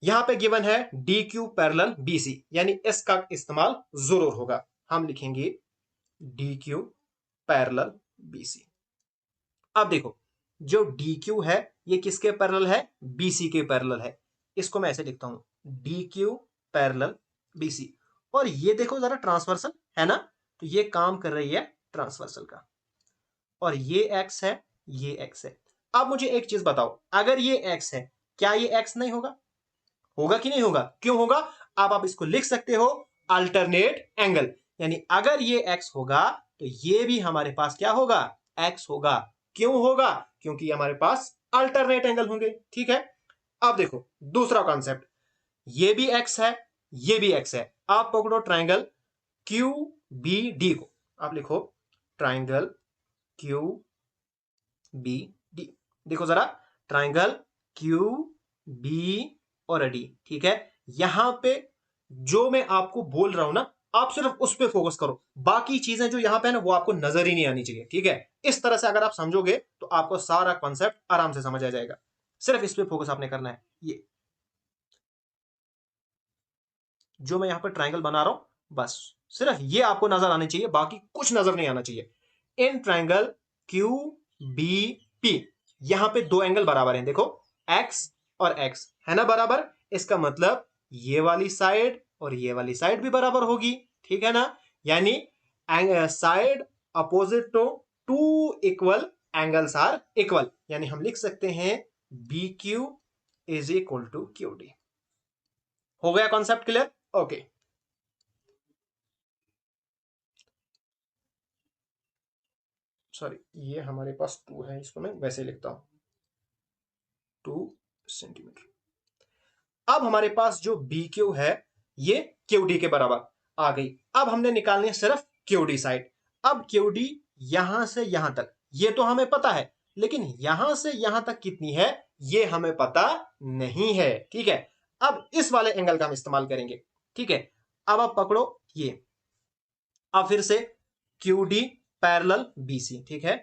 यहां पे गिवन है D Q parallel B C, यानी इसका इस्तेमाल जरूर होगा। हम लिखेंगे D Q parallel B C. अब देखो जो डी क्यू है ये किसके पैरेलल है, बी सी के पैरेलल है। इसको मैं ऐसे लिखता हूं D Q parallel B C, और ये देखो जरा ट्रांसवर्सल है ना, तो ये काम कर रही है ट्रांसवर्सल का, और ये एक्स है, ये एक्स है। अब मुझे एक चीज बताओ, अगर ये एक्स है क्या ये एक्स नहीं होगा, होगा कि नहीं होगा, क्यों होगा, अब आप इसको लिख सकते हो अल्टरनेट एंगल, यानी अगर ये एक्स होगा तो ये भी हमारे पास क्या होगा, एक्स होगा। क्यों होगा, क्योंकि हमारे पास अल्टरनेट एंगल होंगे। ठीक है, अब देखो दूसरा कॉन्सेप्ट, ये भी एक्स है, ये भी एक्स है। आप पकड़ो ट्राइंगल क्यू बी डी को, आप लिखो ट्राइंगल क्यू बी डी। देखो जरा ट्राइंगल क्यू बी और डी, ठीक है। यहां पे जो मैं आपको बोल रहा हूं ना, आप सिर्फ उस पर फोकस करो, बाकी चीजें जो यहां पे है ना वो आपको नजर ही नहीं आनी चाहिए, ठीक है। इस तरह से अगर आप समझोगे तो आपको सारा कॉन्सेप्ट आराम से समझ आ जाएगा। सिर्फ इस पे फोकस आपने करना है। ये जो मैं यहां पर ट्राइंगल बना रहा हूं, बस सिर्फ ये आपको नजर आनी चाहिए, बाकी कुछ नजर नहीं आना चाहिए। In triangle Q B P, यहां पे दो एंगल बराबर हैं, देखो एक्स और एक्स है ना बराबर। इसका मतलब ये वाली साइड और ये वाली साइड भी बराबर होगी, ठीक है ना। यानी side opposite to two equal angles are equal, यानी हम लिख सकते हैं B Q is equal to Q D. हो गया कॉन्सेप्ट क्लियर? ओके। सॉरी, ये हमारे पास टू है, इसको मैं वैसे लिखता हूं 2 सेंटीमीटर। अब हमारे पास जो बी क्यू है ये क्यू डी के बराबर आ गई। अब हमने निकालनी है सिर्फ क्यू डी साइड। अब क्यू डी यहां से यहां तक ये तो हमें पता है, लेकिन यहां से यहां तक कितनी है ये हमें पता नहीं है, ठीक है। अब इस वाले एंगल का हम इस्तेमाल करेंगे, ठीक है। अब आप पकड़ो ये, अब फिर से Q D parallel B C, ठीक है,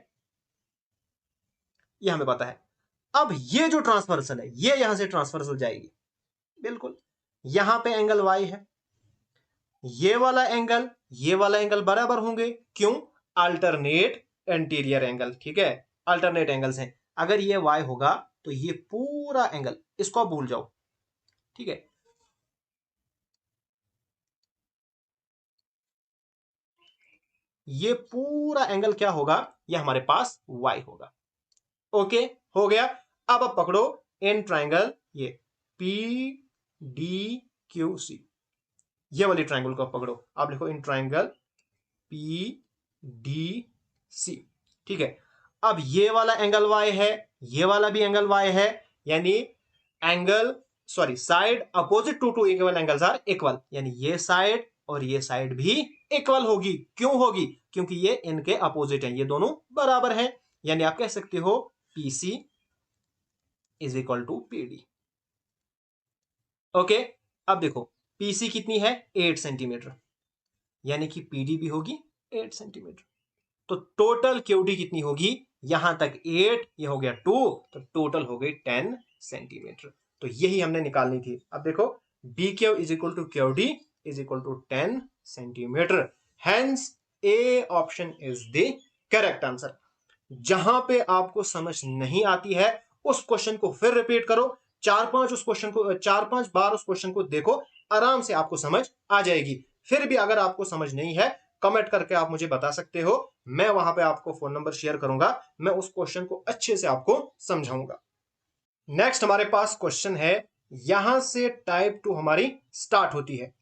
ये हमें पता है। अब ये जो ट्रांसवर्सल है ये यहां से ट्रांसवर्सल जाएगी, बिल्कुल। यहां पे एंगल वाई है, ये वाला एंगल बराबर होंगे, क्यों? अल्टरनेट एंटीरियर एंगल, ठीक है, अल्टरनेट एंगल्स हैं। अगर ये वाई होगा तो ये पूरा एंगल, इसको भूल जाओ, ठीक है। ये पूरा एंगल क्या होगा? ये हमारे पास वाई होगा। ओके, हो गया। अब आप पकड़ो इन ट्राइंगल ये पी डी क्यू सी, ये वाली ट्राइंगल को पकड़ो, आप लिखो in triangle P D C, ठीक है। अब ये वाला एंगल वाई है, ये वाला भी एंगल वाई है, यानी angle sorry side opposite to two equal angles are equal, यानी ये साइड और ये साइड भी इक्वल होगी। क्यों होगी? क्योंकि ये इनके अपोजिट हैं, ये दोनों बराबर हैं। यानी आप कह सकते हो PC is equal to PD. Okay, अब देखो पीसी कितनी है? 8 सेंटीमीटर, यानी कि पीडी भी होगी 8 सेंटीमीटर। तो टोटल क्यूडी कितनी होगी? यहां तक 8, ये हो गया 2, तो टोटल हो गई 10 सेंटीमीटर। तो यही हमने निकालनी थी। अब देखो D Q is equal to Q D is equal to 10 centimetre. Hence A option is the correct answer. जहां पे आपको समझ नहीं आती है उस क्वेश्चन को फिर रिपीट करो, 4-5 बार उस क्वेश्चन को देखो, आराम से आपको समझ आ जाएगी। फिर भी अगर आपको समझ नहीं है, कमेंट करके आप मुझे बता सकते हो, मैं वहां पे आपको फोन नंबर शेयर करूंगा, मैं उस क्वेश्चन को अच्छे से आपको समझाऊंगा। नेक्स्ट हमारे पास क्वेश्चन है, यहां से टाइप 2 हमारी स्टार्ट होती है।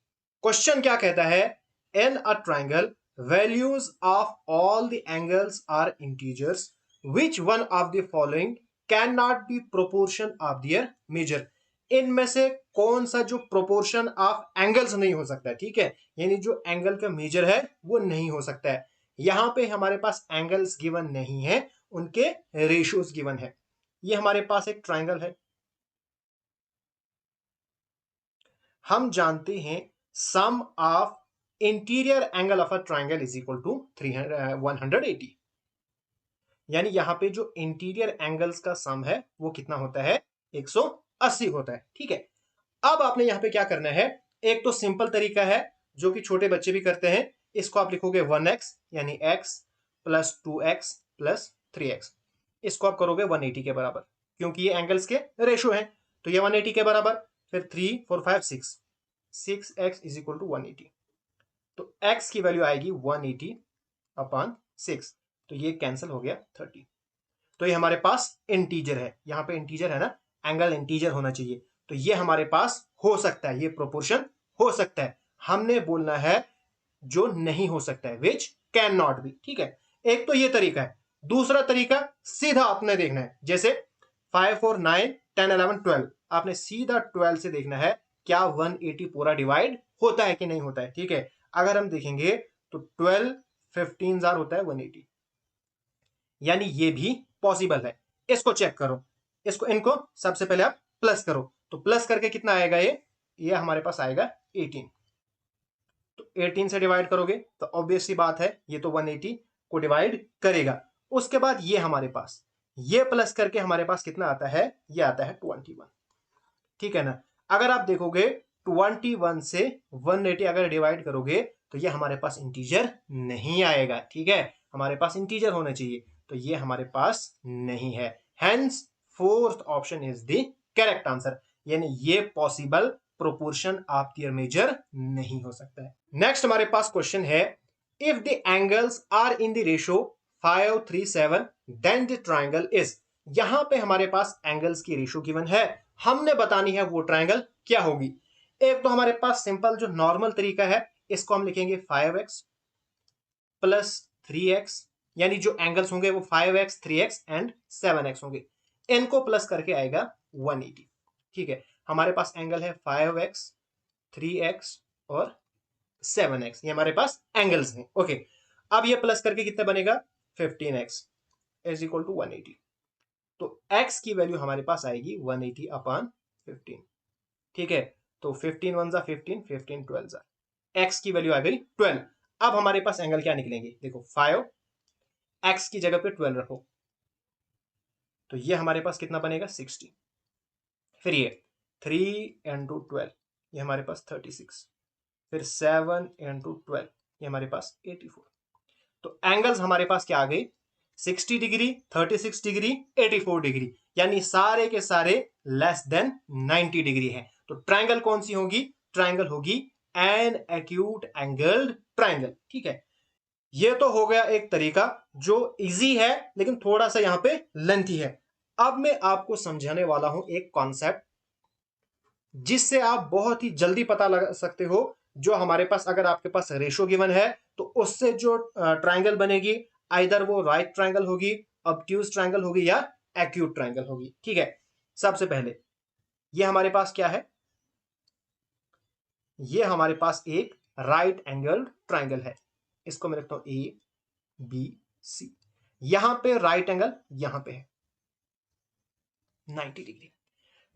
क्वेश्चन क्या कहता है? In a triangle values of all the angles are integers, which one of the following can not be proportion of their measure. इनमें से कौन सा जो प्रोपोर्शन ऑफ एंगल्स नहीं हो सकता है, ठीक है, यानी जो एंगल का मेजर है वो नहीं हो सकता है। यहां पे हमारे पास एंगल्स गिवन नहीं है, उनके रेशियोज गिवन है। ये हमारे पास एक ट्राइंगल है, हम जानते हैं sum of interior angle of a triangle is equal to 180, यानी यहां पे जो इंटीरियर एंगल्स का सम है वो कितना होता है? 180 होता है, ठीक है। अब आपने यहां पे क्या करना है, एक तो सिंपल तरीका है जो कि छोटे बच्चे भी करते हैं, इसको आप लिखोगे 1x, यानी x plus 2x plus 3x, इसको आप करोगे 180 के बराबर, क्योंकि ये एंगल्स के रेशो है, तो ये 180 के बराबर। फिर 3 4 5 6x इज इक्वल टू 180, तो x की वैल्यू आएगी 180 अपॉन 6, तो ये कैंसिल हो गया 30। तो ये हमारे पास इंटीजर है, यहाँ पे इंटीजर है ना, एंगल इंटीजर होना चाहिए, तो ये हमारे पास हो सकता है, ये प्रोपोर्शन हो सकता है। हमने बोलना है जो नहीं हो सकता है, विच कैन नॉट बी, ठीक है। एक तो ये तरीका है। दूसरा तरीका सीधा आपने देखना है, जैसे 5 4 9 10 11 12, आपने सीधा 12 से देखना है क्या 180 पूरा डिवाइड होता है कि नहीं होता है, ठीक है। अगर हम देखेंगे तो 12 15 जार होता है 180, यानी ये भी पॉसिबल है। इसको चेक करो, इसको इनको सबसे पहले आप प्लस करो, तो प्लस करके कितना आएगा, ये हमारे पास आएगा 18। तो 18 से डिवाइड करोगे तो ऑब्वियस सी बात है ये तो 180 को डिवाइड करेगा। उसके बाद ये हमारे पास ये प्लस करके हमारे पास कितना आता है, ये आता है 21। ठीक है ना। अगर आप देखोगे 21 से 180 अगर डिवाइड करोगे तो ये हमारे पास इंटीजर नहीं आएगा। ठीक है, हमारे पास इंटीजर होना चाहिए, तो ये हमारे पास नहीं है। Hence fourth option is the correct answer, यानी ये possible proportion of the measure नहीं हो सकता है। नेक्स्ट हमारे पास क्वेश्चन है, if the angles are in the ratio 5 3 7 then the triangle is. यहां पे हमारे पास एंगल्स की रेशियो गिवन है, हमने बतानी है वो ट्रायंगल क्या होगी। एक तो हमारे पास सिंपल जो नॉर्मल तरीका है, इसको हम लिखेंगे 5x प्लस 3x, यानी जो एंगल्स होंगे वो 5x 3x एंड 7x होंगे, इनको प्लस करके आएगा 180। ठीक है, हमारे पास एंगल है 5x 3x और 7x, ये हमारे पास एंगल्स हैं। ओके, अब ये प्लस करके कितना बनेगा 15x इज इक्वल टू 180। तो x की वैल्यू हमारे पास आएगी 180 अपॉन 15। ठीक है, तो 15 1 जा 15, 15 12 जा, x की वैल्यू आ गई 12। अब हमारे पास एंगल क्या निकलेंगे, देखो 5 x की जगह पे 12 रखो, तो ये हमारे पास कितना बनेगा 60। फिर ये 3 इंटू 12, ये हमारे पास 36। फिर 7 इंटू 12, ये हमारे पास 84। तो एंगल्स हमारे पास क्या आ गई, 60 डिग्री, 36 डिग्री, 84 डिग्री, यानी सारे के सारे लेस देन 90 डिग्री है। तो ट्रायंगल कौन सी होगी, ट्रायंगल होगी एन एक्यूट एंगल्ड ट्रायंगल। ठीक है, ये तो हो गया एक तरीका जो इजी है लेकिन थोड़ा सा यहां पे लेंथी है। अब मैं आपको समझाने वाला हूं एक कॉन्सेप्ट जिससे आप बहुत ही जल्दी पता लगा सकते हो। जो हमारे पास अगर आपके पास रेशो गिवन है तो उससे जो ट्रायंगल बनेगी, आइदर वो राइट ट्रायंगल होगी, ऑब्ट्यूज ट्रायंगल होगी या एक्यूट ट्रायंगल होगी। ठीक है, सबसे पहले ये हमारे पास क्या है, ये हमारे पास एक राइट एंगल ट्रायंगल है, इसको मैं लिखता हूं ए बी सी। यहां पे राइट एंगल यहां पे है 90 डिग्री।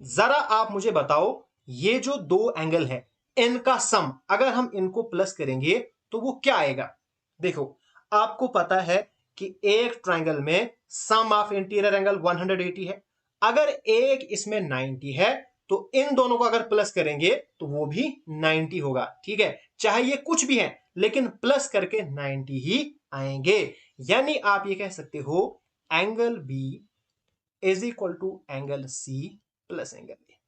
जरा आप मुझे बताओ, ये जो दो एंगल है इनका सम अगर हम इनको प्लस करेंगे तो वो क्या आएगा। देखो, आपको पता है कि एक ट्रायंगल में सम ऑफ इंटीरियर एंगल 180 है, अगर एक इसमें 90 है तो इन दोनों को अगर प्लस करेंगे तो वो भी 90 होगा। ठीक है, चाहे ये कुछ भी है लेकिन प्लस करके 90 ही आएंगे। यानी आप ये कह सकते हो angle B is equal to angle C plus angle A.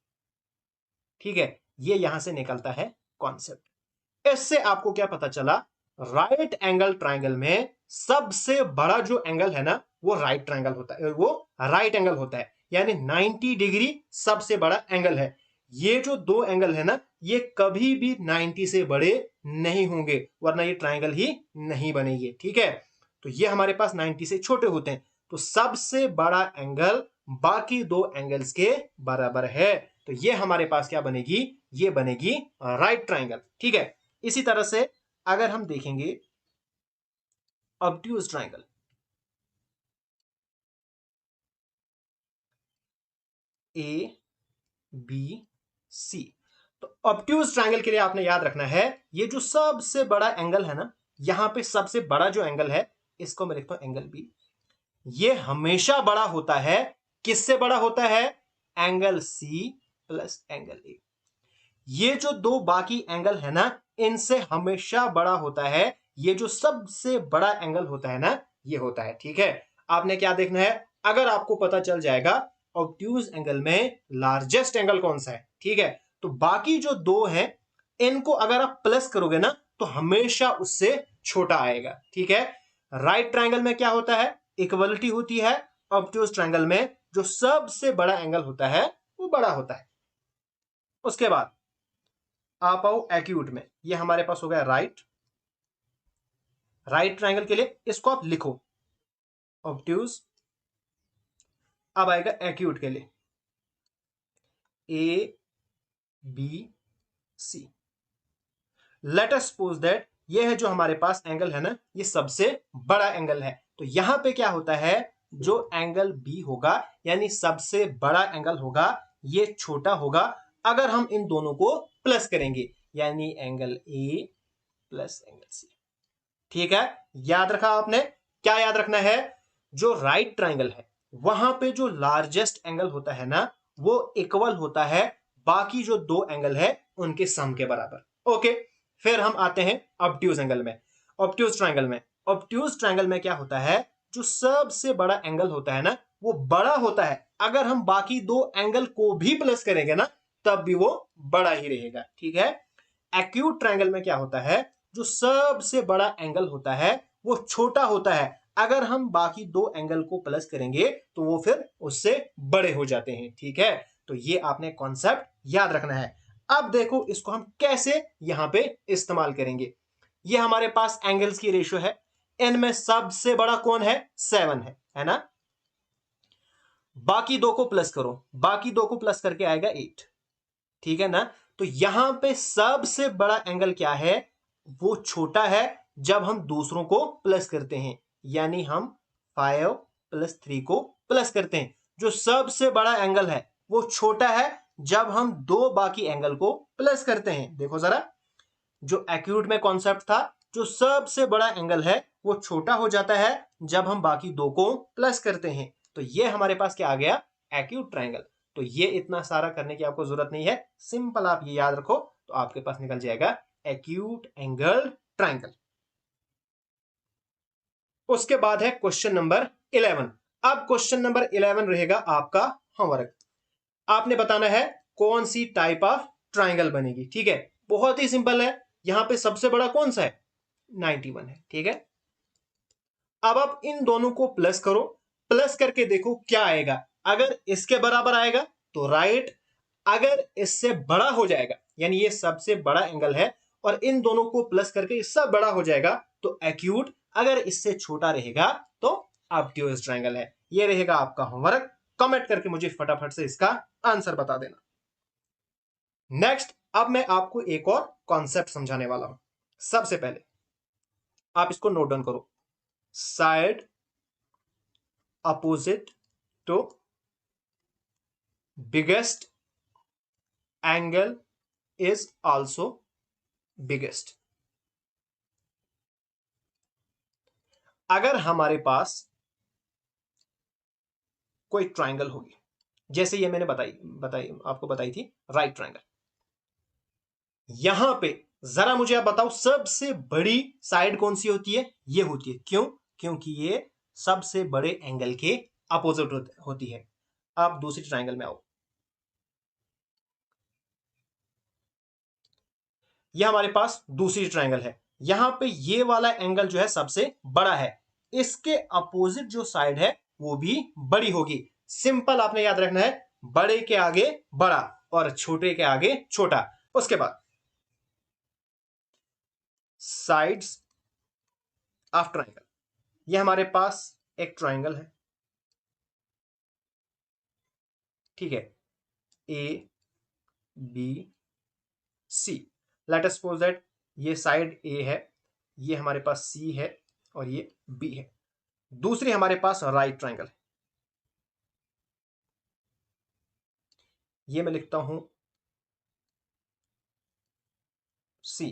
ठीक है, ये यहां से निकलता है कॉन्सेप्ट। इससे आपको क्या पता चला, राइट एंगल ट्रायंगल में सबसे बड़ा जो एंगल है ना वो राइट ट्रायंगल होता है, वो राइट एंगल होता है, यानी 90 डिग्री सबसे बड़ा एंगल है। ये जो दो एंगल है ना ये कभी भी 90 से बड़े नहीं होंगे, वरना ये ट्रायंगल ही नहीं बनेगी। ठीक है, तो ये हमारे पास 90 से छोटे होते हैं, तो सबसे बड़ा एंगल बाकी दो एंगल्स के बराबर है, तो ये हमारे पास क्या बनेगी, ये बनेगी राइट ट्रायंगल। ठीक है, इसी तरह से अगर हम देखेंगे obtuse triangle, A B C, तो ऑब्ट्यूज ट्रायंगल के लिए आपने याद रखना है ये जो सबसे बड़ा एंगल है ना, यहां पे सबसे बड़ा जो एंगल है इसको मैं लिखता हूं एंगल बी। ये हमेशा बड़ा होता है, किससे बड़ा होता है, angle C plus angle A. ये जो दो बाकी एंगल है ना इनसे हमेशा बड़ा होता है, ये जो सबसे बड़ा एंगल होता है ना ये होता है। ठीक है, आपने क्या देखना है, अगर आपको पता चल जाएगा ऑब्ट्यूज एंगल में लार्जेस्ट एंगल कौन सा है, ठीक है, तो बाकी जो दो हैं इनको अगर आप प्लस करोगे ना तो हमेशा उससे छोटा आएगा। ठीक है, राइट ट्रायंगल में क्या होता है, इक्वलिटी होती है, ऑब्ट्यूज ट्रायंगल में जो सबसे बड़ा एंगल होता है वो बड़ा होता है। उसके बाद आप आओ एक्यूट में, ये हमारे पास हो गया राइट, राइट ट्रायंगल के लिए इसको आप लिखो ऑब्ट्यूज। अब आएगा एक्यूट के लिए A B C. Let us suppose that ये है जो हमारे पास एंगल है ना ये सबसे बड़ा एंगल है, तो यहां पे क्या होता है, जो एंगल बी होगा यानी सबसे बड़ा एंगल होगा, ये छोटा होगा अगर हम इन दोनों को प्लस करेंगे, यानी angle A plus angle C. ठीक है, याद रखा आपने? क्या याद रखना है? जो राइट ट्राइंगल है वहां पे जो लार्जेस्ट एंगल होता है ना, वो इक्वल होता है बाकी जो दो एंगल है उनके सम के बराबर। ओके, फिर हम आते हैं ऑब्ट्यूज एंगल में, ऑब्ट्यूज ट्राइंगल में। ऑब्ट्यूज ट्राइंगल में क्या होता है, जो सबसे बड़ा एंगल होता है ना, वो बड़ा होता है अगर हम बाकी दो एंगल को भी प्लस करेंगे ना, तब भी वो बड़ा ही रहेगा। ठीक है, एक्यूट ट्राइंगल में क्या होता है, जो सबसे बड़ा एंगल होता है वो छोटा होता है अगर हम बाकी दो एंगल को प्लस करेंगे तो वो फिर उससे बड़े हो जाते हैं। ठीक है, तो ये आपने कॉन्सेप्ट याद रखना है। अब देखो इसको हम कैसे यहां पे इस्तेमाल करेंगे। ये हमारे पास एंगल्स की रेशियो है, इनमें सबसे बड़ा कौन है, 7 है ना। बाकी दो को प्लस करो, बाकी दो को प्लस करके आएगा 8। ठीक है ना, तो यहां पे सबसे बड़ा एंगल क्या है, वो छोटा है जब हम दूसरों को प्लस करते हैं, यानी हम 5 प्लस 3 को प्लस करते हैं। जो सबसे बड़ा एंगल है वो छोटा है जब हम दो बाकी एंगल को प्लस करते हैं। देखो जरा, जो एक्यूट में कॉन्सेप्ट था, जो सबसे बड़ा एंगल है वो छोटा हो जाता है जब हम बाकी दो को प्लस करते हैं। तो ये हमारे पास क्या आ गया, एक्यूट ट्राइंगल। तो ये इतना सारा करने की आपको जरूरत नहीं है, सिंपल आप ये याद रखो तो आपके पास निकल जाएगा एक्यूट एंगल ट्राइंगल। उसके बाद है क्वेश्चन नंबर 11। अब क्वेश्चन नंबर 11 रहेगा आपका होमवर्क। आपने बताना है कौन सी टाइप ऑफ ट्राइंगल बनेगी। ठीक है, बहुत ही सिंपल है। यहां पे सबसे बड़ा कौन सा है, 91 है। ठीक है, अब आप इन दोनों को प्लस करो, प्लस करके देखो क्या आएगा। अगर इसके बराबर आएगा तो राइट, अगर इससे बड़ा हो जाएगा, यानी ये सबसे बड़ा एंगल है और इन दोनों को प्लस करके इससे बड़ा हो जाएगा तो एक्यूट, अगर इससे छोटा रहेगा तो ऑब्ट्यूज ट्राइंगल है। ये रहेगा आपका होमवर्क। कमेंट करके मुझे फटाफट से इसका आंसर बता देना। नेक्स्ट, अब मैं आपको एक और कॉन्सेप्ट समझाने वाला हूं। सबसे पहले आप इसको नोट डाउन करो, side opposite to biggest angle is also biggest. अगर हमारे पास कोई ट्राइंगल होगी, जैसे ये मैंने बताई बताई आपको बताई थी राइट ट्राइंगल, यहां पे जरा मुझे आप बताओ सबसे बड़ी साइड कौन सी होती है, ये होती है। क्यों? क्योंकि ये सबसे बड़े एंगल के अपोजिट होती है। आप दूसरी ट्राइंगल में आओ, यह हमारे पास दूसरी ट्राइंगल है। यहां पे ये वाला एंगल जो है सबसे बड़ा है, इसके अपोजिट जो साइड है वो भी बड़ी होगी। सिंपल आपने याद रखना है, बड़े के आगे बड़ा और छोटे के आगे छोटा। उसके बाद साइड्स ऑफ ट्राइंगल, ये हमारे पास एक ट्राइंगल है। ठीक है, A B C. Let us suppose that ये साइड ए है, ये हमारे पास सी है और ये बी है। दूसरी हमारे पास राइट ट्राइंगल है, ये मैं लिखता हूं सी।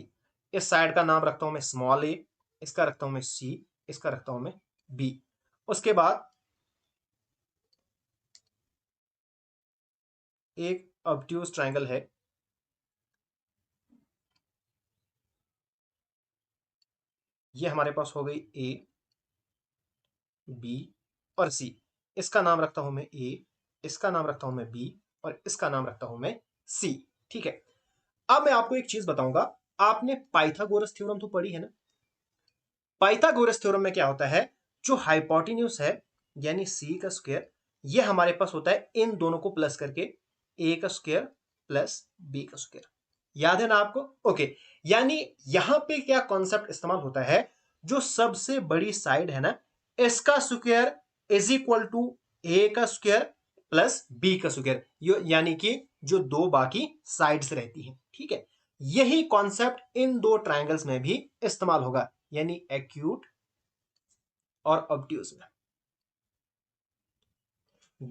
इस साइड का नाम रखता हूं मैं स्मॉल ए, इसका रखता हूं मैं सी, इसका रखता हूं मैं बी। उसके बाद एक ऑब्ट्यूज ट्राइंगल है, ये हमारे पास हो गई ए बी और सी। इसका नाम रखता हूं मैं ए, इसका नाम रखता हूं मैं बी और इसका नाम रखता हूं मैं सी। ठीक है, अब मैं आपको एक चीज बताऊंगा। आपने पाइथागोरस थ्योरम तो पढ़ी है ना। पाइथागोरस थ्योरम में क्या होता है, जो हाइपोटेन्यूज है यानी सी का स्क्वायर, ये हमारे पास होता है इन दोनों को प्लस करके ए का स्क्वायर प्लस बी का स्क्वायर। याद है ना आपको? ओके, यानी यहां पे क्या कॉन्सेप्ट इस्तेमाल होता है, जो सबसे बड़ी साइड है ना, इसका स्क्वायर इज इक्वल टू ए का स्क्वायर प्लस बी का स्क्वायर, यानी कि जो दो बाकी साइड्स रहती हैं। ठीक है, यही कॉन्सेप्ट इन दो ट्राइंगल्स में भी इस्तेमाल होगा, यानी एक्यूट और ऑब्ट्यूज में।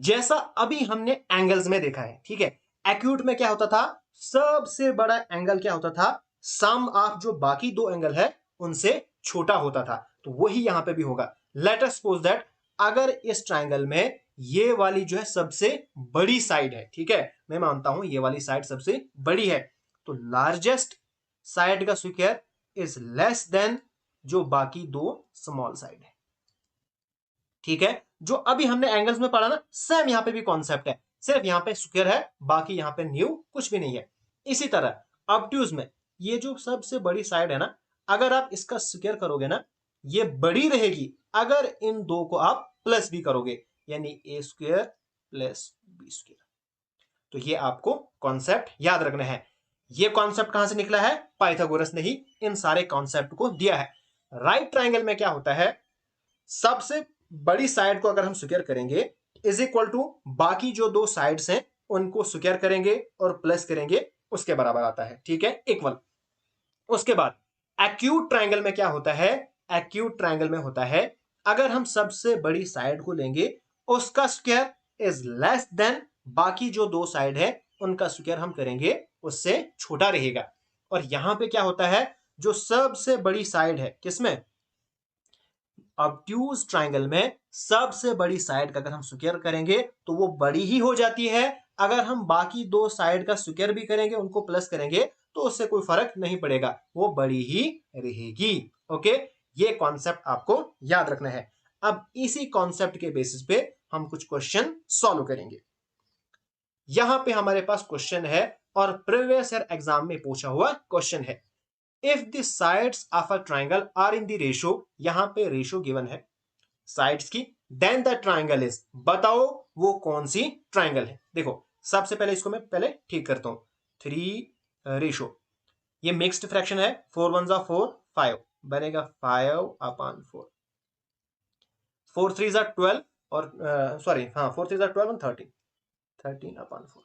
जैसा अभी हमने एंगल्स में देखा है, ठीक है। एक्यूट में क्या होता था, सबसे बड़ा एंगल क्या होता था, सम ऑफ जो बाकी दो एंगल है उनसे छोटा होता था। तो वही यहां पे भी होगा। लेट अस सपोज दैट अगर इस ट्राइंगल में ये वाली जो है सबसे बड़ी साइड है, ठीक है, मैं मानता हूं ये वाली साइड सबसे बड़ी है, तो लार्जेस्ट साइड का स्क्वायर इज लेस देन जो बाकी दो स्मॉल साइड है, ठीक है। जो अभी हमने एंगल्स में पढ़ा ना, सेम यहां पे भी कॉन्सेप्ट है, सिर्फ यहां पे स्क्वायर है, बाकी यहां पे न्यू कुछ भी नहीं है। इसी तरह ऑब्ट्यूज में ये जो सबसे बड़ी साइड है ना, अगर आप इसका स्क्वायर करोगे ना, ये बड़ी रहेगी अगर इन दो को आप प्लस भी करोगे, यानी ए स्क्वायर प्लस बी स्क्वायर। तो ये आपको कॉन्सेप्ट याद रखना है। ये कॉन्सेप्ट कहां से निकला है, पाइथागोरस ने ही इन सारे कॉन्सेप्ट को दिया है। राइट ट्राइंगल में क्या होता है, सबसे बड़ी साइड को अगर हम स्क्वायर करेंगे इज इक्वल टू बाकी जो दो साइड्स हैं उनको स्क्वायर करेंगे और प्लस करेंगे, उसके बराबर आता है, ठीक है, इक्वल। उसके बाद एक्यूट ट्राइंगल में क्या होता है, एक्यूट ट्राइंगल में होता है अगर हम सबसे बड़ी साइड को लेंगे उसका स्क्वायर इज लेस देन बाकी जो दो साइड है उनका स्क्वायर हम करेंगे उससे छोटा रहेगा। और यहां पे क्या होता है, जो सबसे बड़ी साइड है किसमें, ऑब्ट्यूज ट्राइंगल में सबसे बड़ी साइड का अगर हम स्क्वायर करेंगे तो वो बड़ी ही हो जाती है। अगर हम बाकी दो साइड का स्क्वायर भी करेंगे, उनको प्लस करेंगे, तो उससे कोई फर्क नहीं पड़ेगा, वो बड़ी ही रहेगी। ओके, ये कॉन्सेप्ट आपको याद रखना है। अब इसी कॉन्सेप्ट के बेसिस पे हम कुछ क्वेश्चन सॉल्व करेंगे। यहां पे हमारे पास क्वेश्चन है और प्रीवियस ईयर एग्जाम में पूछा हुआ क्वेश्चन है। If the sides of a triangle are in the ratio, यहां पे रेशियो गिवन है साइड्स की, देन द ट्राइंगल इज, बताओ वो कौन सी ट्राइंगल है। देखो सबसे पहले इसको मैं पहले ठीक करता हूं, 3 रेशियो, ये मिक्स्ड फ्रैक्शन है, 4 वन जा 4, 5 बनेगा 5/4, 4 3 जा 12 और सॉरी हाँ 4 3 जा 12 और 13, 13/4।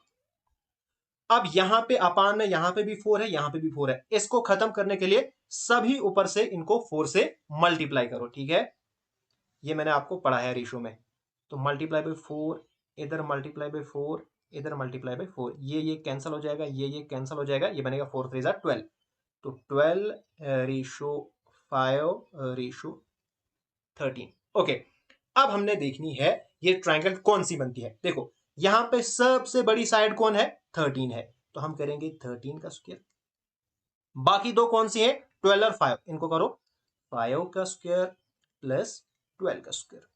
अब यहां पे अपान में यहां पे भी 4 है, यहां पे भी 4 है, इसको खत्म करने के लिए सभी ऊपर से इनको 4 से मल्टीप्लाई करो, ठीक है। ये मैंने आपको पढ़ा है रेशियो में, तो मल्टीप्लाई बाई 4, इधर मल्टीप्लाई बाई 4, इधर मल्टीप्लाई बाई 4, ये कैंसिल हो जाएगा, ये कैंसिल हो जाएगा, ये बनेगा 4 3 12, तो 12/5/13। ओके, अब हमने देखनी है ये ट्राइंगल कौन सी बनती है। देखो यहां पे सबसे बड़ी साइड कौन है, 13 है, तो हम करेंगे 13 का स्क्वायर। बाकी दो कौन सी है, 12 और 5, इनको करो 5 का स्क्वायर प्लस 12 का स्क्वायर।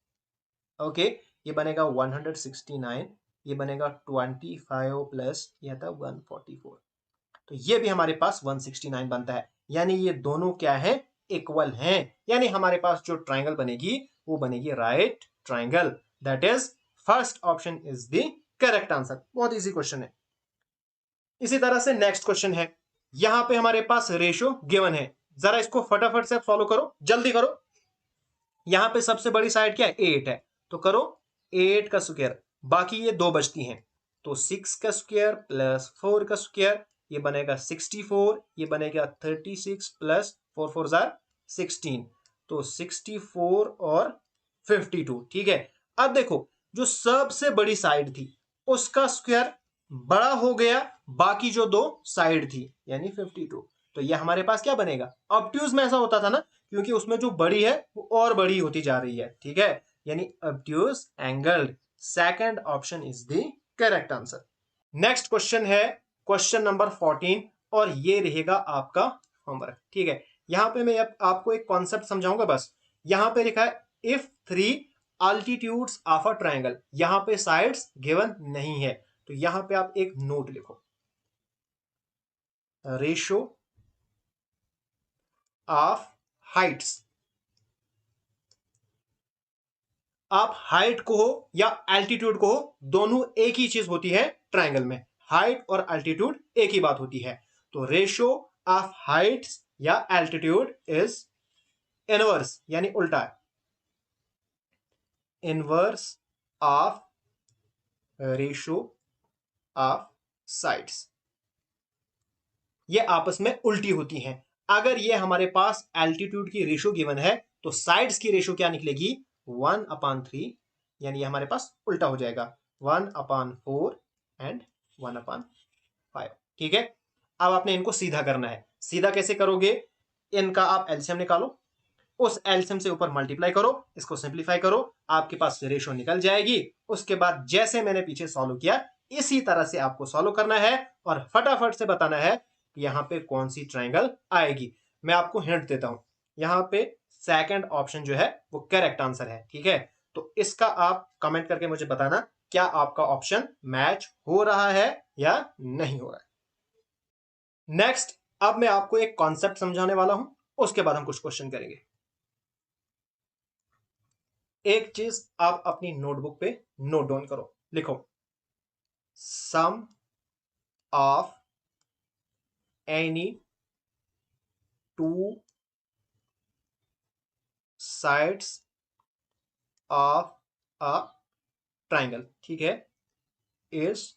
ओके, ये बनेगा 169, ये बनेगा 25 प्लस यह था 144, तो ये भी हमारे पास 169 बनता है। यानी ये दोनों क्या है, इक्वल हैं, यानी हमारे पास जो ट्राइंगल बनेगी वो बनेगी right triangle. That is first option is the correct answer. बहुत इजी क्वेश्चन है। इसी तरह से नेक्स्ट क्वेश्चन है, यहां पे हमारे पास रेशियो गिवन है, जरा इसको फटाफट से फॉलो करो, जल्दी करो। यहां पे सबसे बड़ी साइड क्या है, 8 है, तो करो 8 का स्क्वायर, बाकी ये दो बचती हैं, तो 6 का स्क्वायर प्लस 4 का स्क्वायर, ये बनेगा 64, ये बनेगा 36 प्लस 4 4 जार 16, तो 64 और 52, ठीक है। अब देखो जो सबसे बड़ी साइड थी उसका स्क्वायर बड़ा हो गया बाकी जो दो साइड थी, यानी 52, तो ये हमारे पास क्या बनेगा, ऑब्ट्यूज में ऐसा होता था ना, क्योंकि उसमें जो बड़ी है वो और बड़ी होती जा रही है, ठीक है, यानी obtuse angle. Second option is the correct answer. Next question है क्वेश्चन नंबर 14, और ये रहेगा आपका होमवर्क, ठीक है। यहां पे मैं आपको एक कॉन्सेप्ट समझाऊंगा बस। यहां पे लिखा है if 3 altitudes of a triangle, यहां पे साइड्स गिवन नहीं है, तो यहां पे आप एक नोट लिखो, रेशियो ऑफ हाइट्स। आप हाइट को हो या एल्टीट्यूड को हो, दोनों एक ही चीज होती है ट्राइंगल में, हाइट और एल्टीट्यूड एक ही बात होती है। तो रेशियो ऑफ हाइट्स या एल्टीट्यूड इज इनवर्स, यानी उल्टा है, inverse of ratio of sides, ये आपस में उल्टी होती हैं। अगर ये हमारे पास एल्टीट्यूड की रेशियो गिवन है तो साइड्स की रेशियो क्या निकलेगी, 1/3, यानी ये हमारे पास उल्टा हो जाएगा। 1/4 एंड 1/5। ठीक है, अब आपने इनको सीधा करना है। सीधा कैसे करोगे? इनका आप एलसीएम निकालो, उस एलसीएम से ऊपर मल्टीप्लाई करो, इसको सिंप्लीफाई करो, आपके पास रेशो निकल जाएगी। उसके बाद जैसे मैंने पीछे सॉल्व किया इसी तरह से आपको सॉल्व करना है और फटाफट से बताना है यहां पे कौन सी ट्राइंगल आएगी। मैं आपको हिंट देता हूं, यहां पे सेकंड ऑप्शन जो है वो करेक्ट आंसर है। ठीक है, तो इसका आप कमेंट करके मुझे बताना क्या आपका ऑप्शन मैच हो रहा है या नहीं हो रहा है। नेक्स्ट, अब मैं आपको एक कॉन्सेप्ट समझाने वाला हूं, उसके बाद हम कुछ क्वेश्चन करेंगे। एक चीज आप अपनी नोटबुक पे नोट डाउन करो, लिखो sum of any two sides of a triangle, ठीक है, is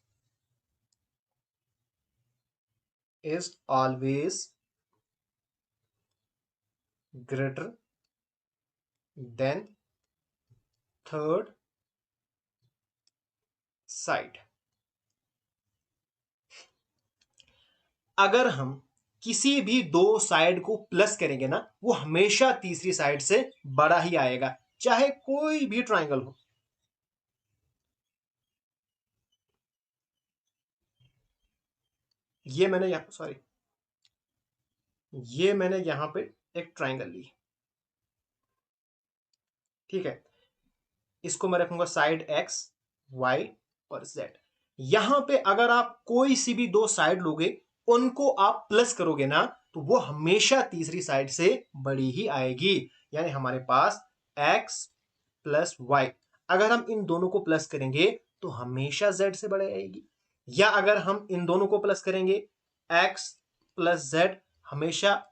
always greater than third side. अगर हम किसी भी दो साइड को प्लस करेंगे ना, वो हमेशा तीसरी साइड से बड़ा ही आएगा, चाहे कोई भी ट्राइंगल हो। ये मैंने यहां सॉरी ये मैंने यहां पे एक ट्राइंगल ली, ठीक है, इसको मैं रखूंगा साइड एक्स, वाई और जेड। यहां पे अगर आप कोई सी भी दो साइड लोगे, उनको आप प्लस करोगे ना, तो वो हमेशा तीसरी साइड से बड़ी ही आएगी। यानी हमारे पास एक्स प्लस वाई, अगर हम इन दोनों को प्लस करेंगे तो हमेशा जेड से बड़े आएगी। या अगर हम इन दोनों को प्लस करेंगे एक्स प्लस जेड, हमेशा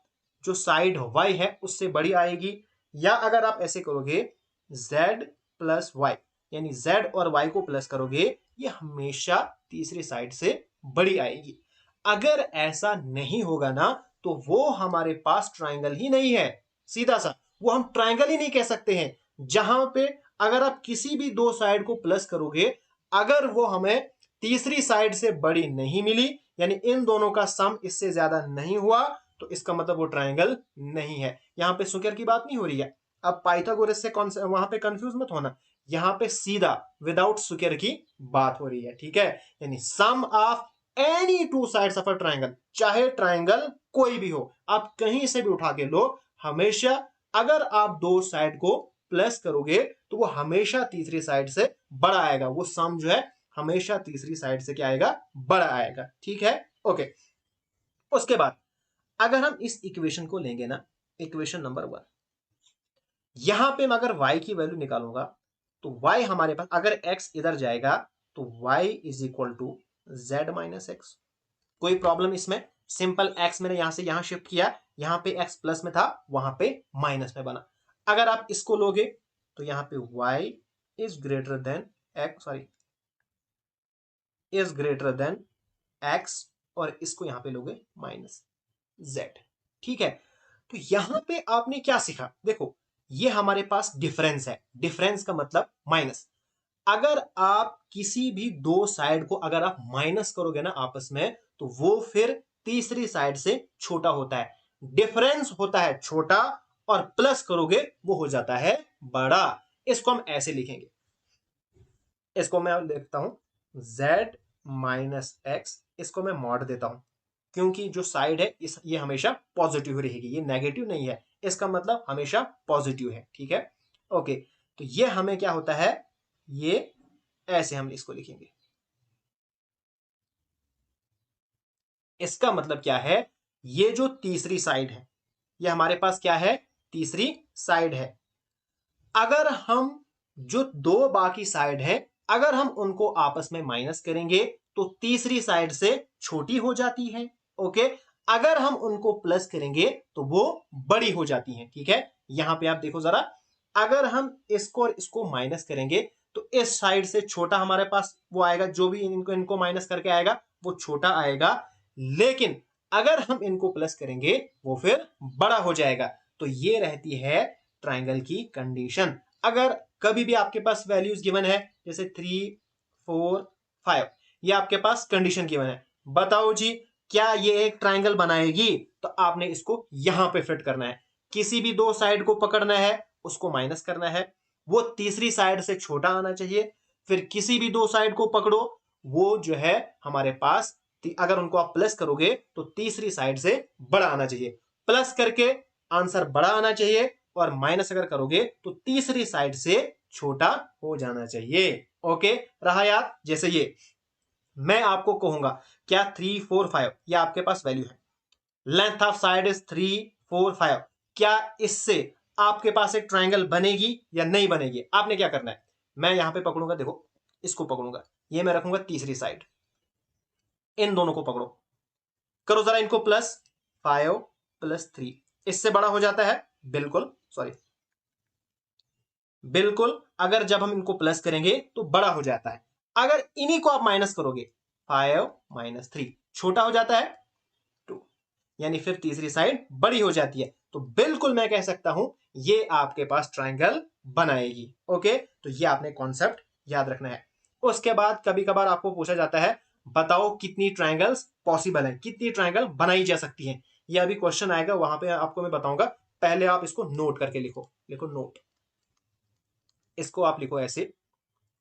जो साइड वाई है उससे बड़ी आएगी। या अगर आप ऐसे करोगे जेड प्लस वाई, यानी जेड और वाई को प्लस करोगे, ये हमेशा तीसरी साइड से बड़ी आएगी। अगर ऐसा नहीं होगा ना, तो वो हमारे पास ट्राइंगल ही नहीं है। सीधा सा वो हम ट्राइंगल ही नहीं कह सकते हैं। जहां पे अगर आप किसी भी दो साइड को प्लस करोगे, अगर वो हमें तीसरी साइड से बड़ी नहीं मिली, यानी इन दोनों का सम इससे ज्यादा नहीं हुआ, तो इसका मतलब वो ट्राइंगल नहीं है। यहां पे स्क्वायर की बात नहीं हो रही है। अब पाइथागोरस से कौन सा वहां पे कंफ्यूज मत होना, यहां पे सीधा विदाउट स्क्वायर की बात हो रही है। ठीक है, यानी sum of any two sides of a triangle, चाहे ट्राइंगल कोई भी हो, आप कहीं से भी उठा के लो, हमेशा अगर आप दो साइड को प्लस करोगे तो वो हमेशा तीसरी साइड से बड़ा आएगा। वो सम जो है हमेशा तीसरी साइड से क्या आएगा? बड़ा आएगा। ठीक है, ओके। उसके बाद अगर हम इस इक्वेशन को लेंगे ना, इक्वेशन नंबर 1, यहां पे मैं अगर y की वैल्यू निकालूंगा तो y हमारे पास, अगर x इधर जाएगा तो y is equal to Z minus X. कोई प्रॉब्लम इसमें? सिंपल x मैंने यहां से यहां शिफ्ट किया, यहां पे x प्लस में था, वहां पे माइनस में बना। अगर आप इसको लोगे तो यहां पे y is greater than x, sorry, is greater than x, और इसको यहां पे लोगे माइनस z। ठीक है, तो यहां पे आपने क्या सीखा? देखो, ये हमारे पास डिफरेंस है, डिफरेंस का मतलब माइनस। अगर आप किसी भी दो साइड को अगर आप माइनस करोगे ना आपस में, तो वो फिर तीसरी साइड से छोटा होता है। डिफरेंस होता है छोटा और प्लस करोगे वो हो जाता है बड़ा। इसको हम ऐसे लिखेंगे, इसको मैं लिखता हूं z माइनस एक्स, इसको मैं मॉड देता हूं, क्योंकि जो साइड है इस ये हमेशा पॉजिटिव रहेगी, ये नेगेटिव नहीं है, इसका मतलब हमेशा पॉजिटिव है। ठीक है, ओके। तो ये हमें क्या होता है, ये ऐसे हम इसको लिखेंगे। इसका मतलब क्या है, ये जो तीसरी साइड है, ये हमारे पास क्या है? तीसरी साइड है। अगर हम जो दो बाकी साइड है, अगर हम उनको आपस में माइनस करेंगे तो तीसरी साइड से छोटी हो जाती है। ओके, अगर हम उनको प्लस करेंगे तो वो बड़ी हो जाती है। ठीक है, यहां पे आप देखो जरा, अगर हम इसको और इसको माइनस करेंगे तो इस साइड से छोटा हमारे पास वो आएगा, जो भी इनको इनको माइनस करके आएगा वो छोटा आएगा। लेकिन अगर हम इनको प्लस करेंगे वो फिर बड़ा हो जाएगा। तो ये रहती है ट्राइंगल की कंडीशन। अगर कभी भी आपके पास वैल्यूज गिवन है, जैसे 3, 4 5, ये आपके पास कंडीशन गिवन है। बताओ जी क्या ये एक ट्राइंगल बनाएगी? तो आपने इसको यहां पे फिट करना है, किसी भी दो साइड को पकड़ना है, उसको माइनस करना है, वो तीसरी साइड से छोटा आना चाहिए, फिर किसी भी दो साइड को पकड़ो, वो जो है हमारे पास अगर उनको आप प्लस करोगे तो तीसरी साइड से बड़ा आना चाहिए, प्लस करके आंसर बड़ा आना चाहिए, और माइनस अगर करोगे तो तीसरी साइड से छोटा हो जाना चाहिए। ओके, रहा याद? जैसे ये मैं आपको कहूंगा क्या 3 4 5, यह आपके पास वैल्यू है, लेंथ ऑफ साइड इज 3 4 5, क्या इससे आपके पास एक ट्राइंगल बनेगी या नहीं बनेगी? आपने क्या करना है, मैं यहां पे पकड़ूंगा, देखो इसको पकड़ूंगा, ये मैं रखूंगा तीसरी साइड, इन दोनों को पकड़ो, करो जरा इनको प्लस, 5 प्लस 3, इससे बड़ा हो जाता है? बिल्कुल, सॉरी, बिल्कुल, अगर जब हम इनको प्लस करेंगे तो बड़ा हो जाता है, अगर इन्हीं को आप माइनस करोगे 5 माइनस 3 छोटा हो जाता है 2, यानी फिर तीसरी साइड बड़ी हो जाती है, तो बिल्कुल मैं कह सकता हूं ये आपके पास ट्राइंगल बनाएगी। ओके, तो ये आपने कॉन्सेप्ट याद रखना है। उसके बाद कभी कभार आपको पूछा जाता है बताओ कितनी ट्राइंगल्स पॉसिबल है, कितनी ट्राइंगल बनाई जा सकती है, ये अभी क्वेश्चन आएगा, वहां पे आपको मैं बताऊंगा, पहले आप इसको नोट करके लिखो, लिखो नोट, इसको आप लिखो ऐसे,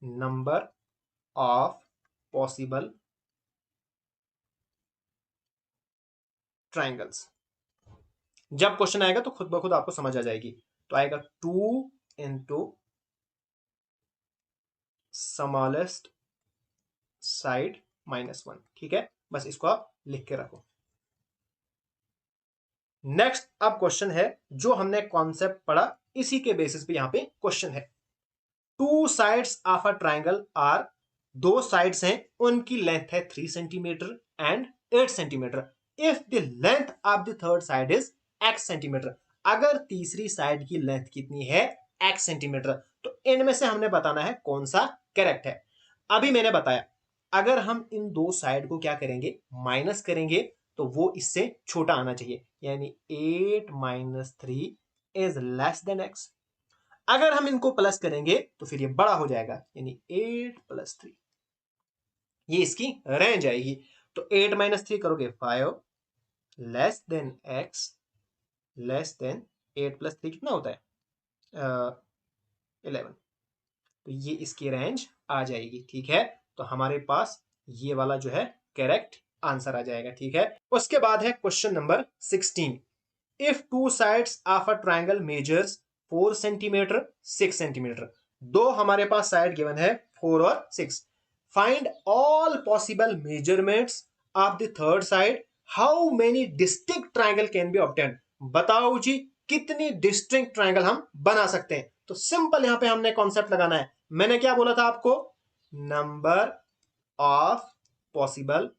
नंबर ऑफ पॉसिबल ट्राइंगल्स। जब क्वेश्चन आएगा तो खुद ब खुद आपको समझ आ जाएगी, तो आएगा 2 इंटू स्मॉलेस्ट साइड -1, ठीक है, बस इसको आप लिख के रखो। नेक्स्ट अब क्वेश्चन है जो हमने कॉन्सेप्ट पढ़ा, इसी के बेसिस पे यहां पे क्वेश्चन है, two sides of a triangle are, दो साइड्स हैं, उनकी लेंथ है 3 centimetre and 8 centimetre, if the length of the third side is x centimetre, अगर तीसरी साइड की लेंथ कितनी है x सेंटीमीटर, तो इनमें से हमने बताना है कौन सा करेक्ट है। अभी मैंने बताया अगर हम इन दो साइड को क्या करेंगे, माइनस करेंगे, तो वो इससे छोटा आना चाहिए, यानी 8 minus 3 is less than x, अगर हम इनको प्लस करेंगे तो फिर ये बड़ा हो जाएगा, यानी 8 प्लस 3, ये इसकी रेंज आएगी, तो 8 माइनस 3 करोगे 5, less than x, less than 8 plus 3 कितना होता है 11, तो ये इसकी रेंज आ जाएगी, ठीक है, तो हमारे पास ये वाला जो है करेक्ट आंसर आ जाएगा, ठीक है। उसके बाद है question number 16, if two sides of a triangle measures 4 centimetre 6 centimetre, दो हमारे पास साइड गिवन है 4 और 6, find all possible measurements of the third side, how many distinct triangle can be obtain, बताओ जी कितनी डिस्टिंक्ट ट्राइंगल हम बना सकते हैं। तो सिंपल यहां पे हमने कॉन्सेप्ट लगाना है, मैंने क्या बोला था आपको, नंबर ऑफ पॉसिबल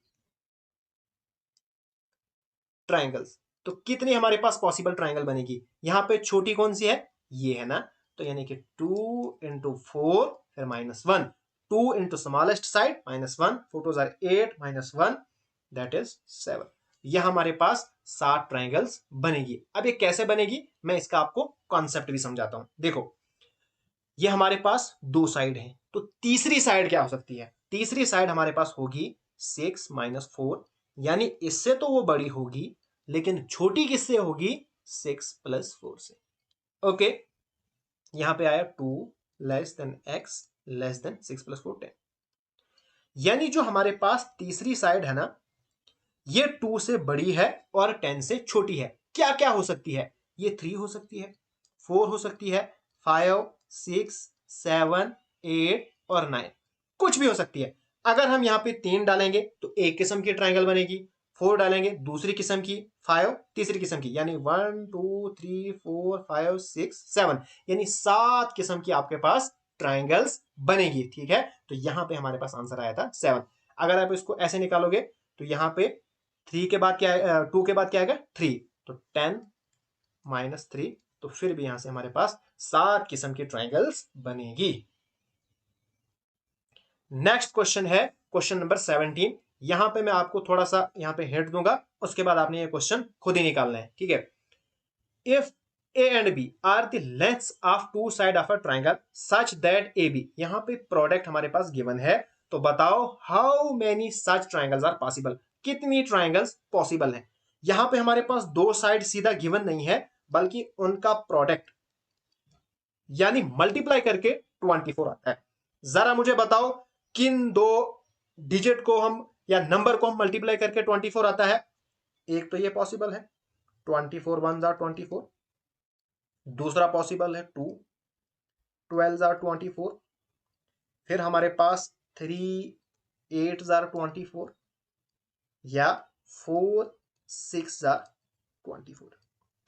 ट्राइंगल्स, तो कितनी हमारे पास पॉसिबल ट्राइंगल बनेगी, यहां पे छोटी कौन सी है, ये है ना, तो यानी कि 2 इंटू 4 फिर -1, 2 into smallest side -1, 4 2 are 8 -1 that is 7, यह हमारे पास 7 ट्राइंगल्स बनेगी। अब ये कैसे बनेगी मैं इसका आपको कॉन्सेप्ट भी समझाता हूं, देखो ये हमारे पास दो साइड है, तो तीसरी साइड क्या हो सकती है, तीसरी साइड हमारे पास होगी 6 -4, यानी इससे तो वो बड़ी होगी, लेकिन छोटी किससे होगी, 6 + 4 से। ओके, यहां पे आया 2 less than x less than 6 + 4 10, यानी जो हमारे पास तीसरी साइड है ना, ये 2 से बड़ी है और 10 से छोटी है, क्या क्या हो सकती है, ये 3 हो सकती है, 4 हो सकती है, 5 6 7 8 और 9, कुछ भी हो सकती है। अगर हम यहाँ पे 3 डालेंगे तो एक किस्म की ट्राइंगल बनेगी, 4 डालेंगे दूसरी किस्म की, 5 तीसरी किस्म की, यानी 1 2 3 4 5 6 7, यानी 7 किस्म की आपके पास ट्राइंगल्स बनेगी, ठीक है। तो यहां पे हमारे पास आंसर आया था 7। अगर आप इसको ऐसे निकालोगे तो यहाँ पे 3 के बाद क्या है, 2 के बाद क्या आएगा 3, तो 10 -3, तो फिर भी यहां से हमारे पास 7 किस्म की ट्राइंगल्स बनेगी। नेक्स्ट क्वेश्चन है क्वेश्चन नंबर 17, यहां पे मैं आपको थोड़ा सा यहां पे हिंट दूंगा, उसके बाद आपने ये क्वेश्चन खुद ही निकालना है, ठीक है। If A and B are the lengths of two side of a triangle such that A B, यहां पे प्रोडक्ट हमारे पास गिवन है, तो बताओ how many such triangles are possible, कितनी ट्राइंगल्स पॉसिबल हैं। यहां पे हमारे पास दो साइड सीधा गिवन नहीं है, बल्कि उनका प्रोडक्ट यानी मल्टीप्लाई करके 24 आता है। जरा मुझे बताओ किन दो डिजिट को हम या नंबर को हम मल्टीप्लाई करके 24 आता है। एक तो ये पॉसिबल है 24 वन जार 24, दूसरा पॉसिबल है 2 12 जार 24, फिर हमारे पास 3 8 जार 24 या 4 6 जार 24।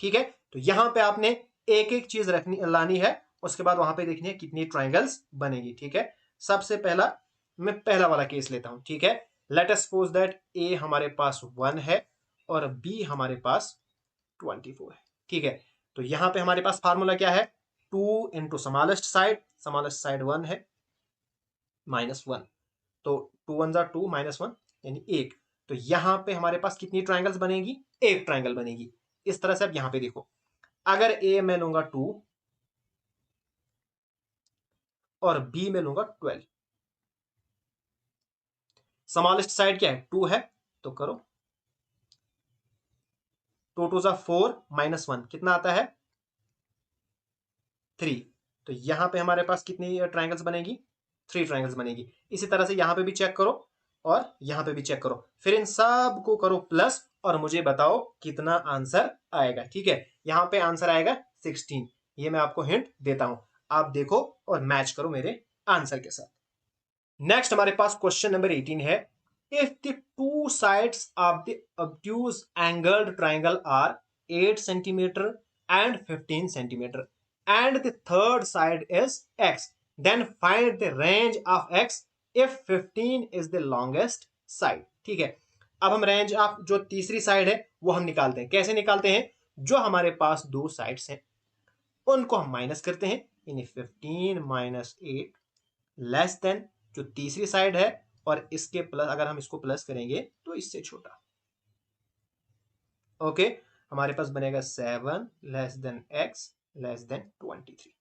ठीक है, तो यहां पे आपने एक एक चीज रखनी लानी है, उसके बाद वहां पे देखनी है कितनी ट्राइंगल्स बनेगी। ठीक है, सबसे पहला मैं पहला वाला केस लेता हूं। ठीक है, लेट अस सपोज दैट ए हमारे पास 1 है और बी हमारे पास 24 है। ठीक है, तो यहां पे हमारे पास फार्मूला क्या है, 2 इंटू स्मॉलेस्ट साइड 1 है -1, तो 2 1 जार 2 -1 यानी 1। तो यहां पे हमारे पास कितनी ट्राइंगल्स बनेगी, एक ट्राइंगल बनेगी। इस तरह से अब यहां पे देखो, अगर ए मैं लूंगा 2 और बी में लूंगा 12, स्मॉलेस्ट साइड क्या है 2 है, तो करो 2 2 4 -1 कितना आता है 3। तो यहां पे हमारे पास कितनी ट्राइंगल्स बनेगी, 3 ट्राइंगल्स बनेगी। इसी तरह से यहां पे भी चेक करो और यहां पे भी चेक करो, फिर इन सब को करो प्लस और मुझे बताओ कितना आंसर आएगा। ठीक है, यहां पे आंसर आएगा 16। ये मैं आपको हिंट देता हूं, आप देखो और मैच करो मेरे आंसर के साथ। नेक्स्ट हमारे पास क्वेश्चन नंबर 18 है, if the two sides of the obtuse angled triangle are 8 centimeter and 15 centimeter and the third side is x, then find the range of x if 15 is the longest side। ठीक है, अब हम range of जो तीसरी side है वो हम निकालते हैं। कैसे निकालते हैं, जो हमारे पास दो साइड्स हैं उनको हम माइनस करते हैं, यानी 15 माइनस 8 लेस देन जो तीसरी साइड है और इसके प्लस, अगर हम इसको प्लस करेंगे तो इससे छोटा। ओके, हमारे पास बनेगा 7 less than x less than 23।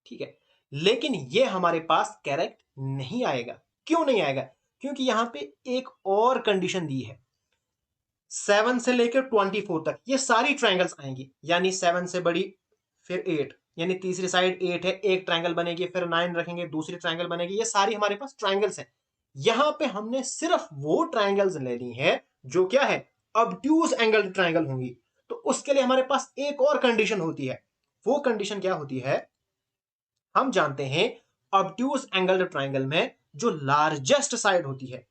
ठीक है, लेकिन ये हमारे पास करेक्ट नहीं आएगा। क्यों नहीं आएगा, क्योंकि यहां पे एक और कंडीशन दी है, 7 से लेकर 24 तक ये सारी ट्राइंगल्स आएंगी, यानी 7 से बड़ी फिर 8, यानी तीसरी साइड 8 है, एक ट्राइंगल बनेगी, फिर 9 रखेंगे दूसरी ट्राइंगल बनेगी। ये सारी हमारे पास ट्राइंगल्स हैं। यहां पे हमने सिर्फ वो ट्राइंगल्स लेनी है जो क्या है, ऑब्ट्यूज एंगल ट्राइंगल होंगी। तो उसके लिए हमारे पास एक और कंडीशन होती है। वो कंडीशन क्या होती है, हम जानते हैं ऑब्ट्यूज एंगल ट्राइंगल में जो लार्जेस्ट साइड होती है,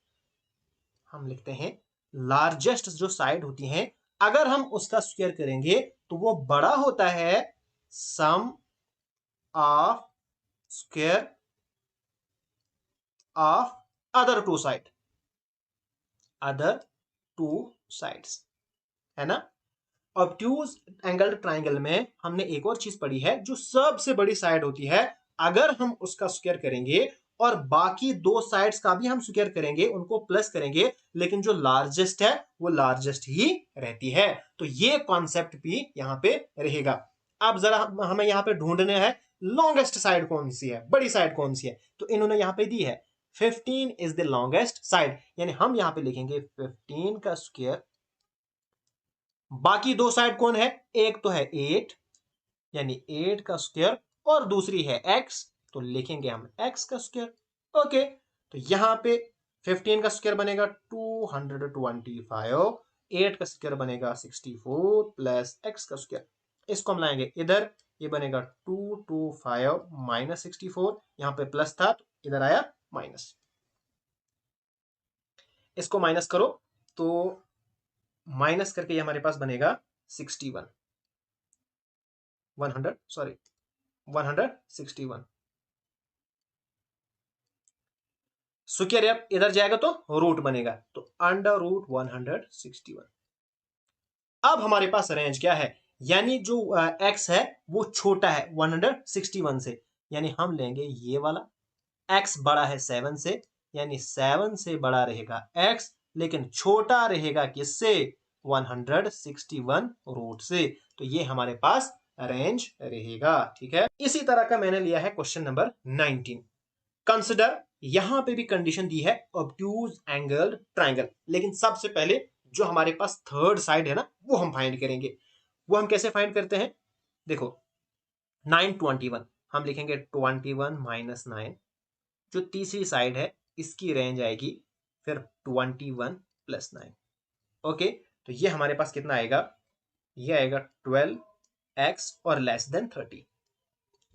हम लिखते हैं लार्जेस्ट जो साइड होती है, अगर हम उसका स्क्वायर करेंगे तो वो बड़ा होता है sum of square of other two side, other two sides, है ना। ऑब्ट्यूज एंगल ट्राइंगल में हमने एक और चीज पढ़ी है, जो सबसे बड़ी साइड होती है अगर हम उसका स्क्वायर करेंगे और बाकी दो साइड्स का भी हम स्क्वायर करेंगे, उनको प्लस करेंगे, लेकिन जो लार्जेस्ट है वो लार्जेस्ट ही रहती है। तो ये कॉन्सेप्ट भी यहां पे रहेगा। अब जरा हमें यहां पे ढूंढना है लॉन्गेस्ट साइड कौन सी है, बड़ी साइड कौन सी है। तो इन्होंने यहां पे दी है 15 इज द लॉन्गेस्ट साइड, यानी हम यहां पे लिखेंगे 15 का स्क्वायर, बाकी दो साइड कौन है, एक तो है 8 यानी 8 का स्क्वायर और दूसरी है x, तो लिखेंगे हम x का स्क्वायर। ओके, तो यहां पे 15 का स्क्वायर बनेगा 225, 8 का स्क्वायर बनेगा 64 प्लस x का स्क्वायर, इसको हम लाएंगे इधर, ये बनेगा 225 माइनस 64, यहां पे प्लस था तो इधर आया माइनस, इसको माइनस करो तो माइनस करके ये हमारे पास बनेगा 61 100 सॉरी 161। स्क्वायर अब इधर जाएगा तो रूट बनेगा, तो अंडर रूट 161। अब हमारे पास रेंज क्या है, यानी जो x है वो छोटा है 161 से, यानी हम लेंगे ये वाला, x बड़ा है 7 से, यानी 7 से बड़ा रहेगा x, लेकिन छोटा रहेगा किससे, 161 रूट से। तो ये हमारे पास रेंज रहेगा। ठीक है, इसी तरह का मैंने लिया है क्वेश्चन नंबर 19, कंसिडर यहां पे भी कंडीशन दी है ऑब्ट्यूज एंगल ट्राइंगल, लेकिन सबसे पहले जो हमारे पास थर्ड साइड है ना वो हम फाइंड करेंगे। वो हम कैसे फाइंड करते हैं, देखो 921 हम लिखेंगे 21 माइनस 9, जो तीसरी साइड है इसकी रेंज आएगी फिर 21 प्लस 9। ओके, तो ये हमारे पास कितना आएगा, ये आएगा 12x और लेस देन 30।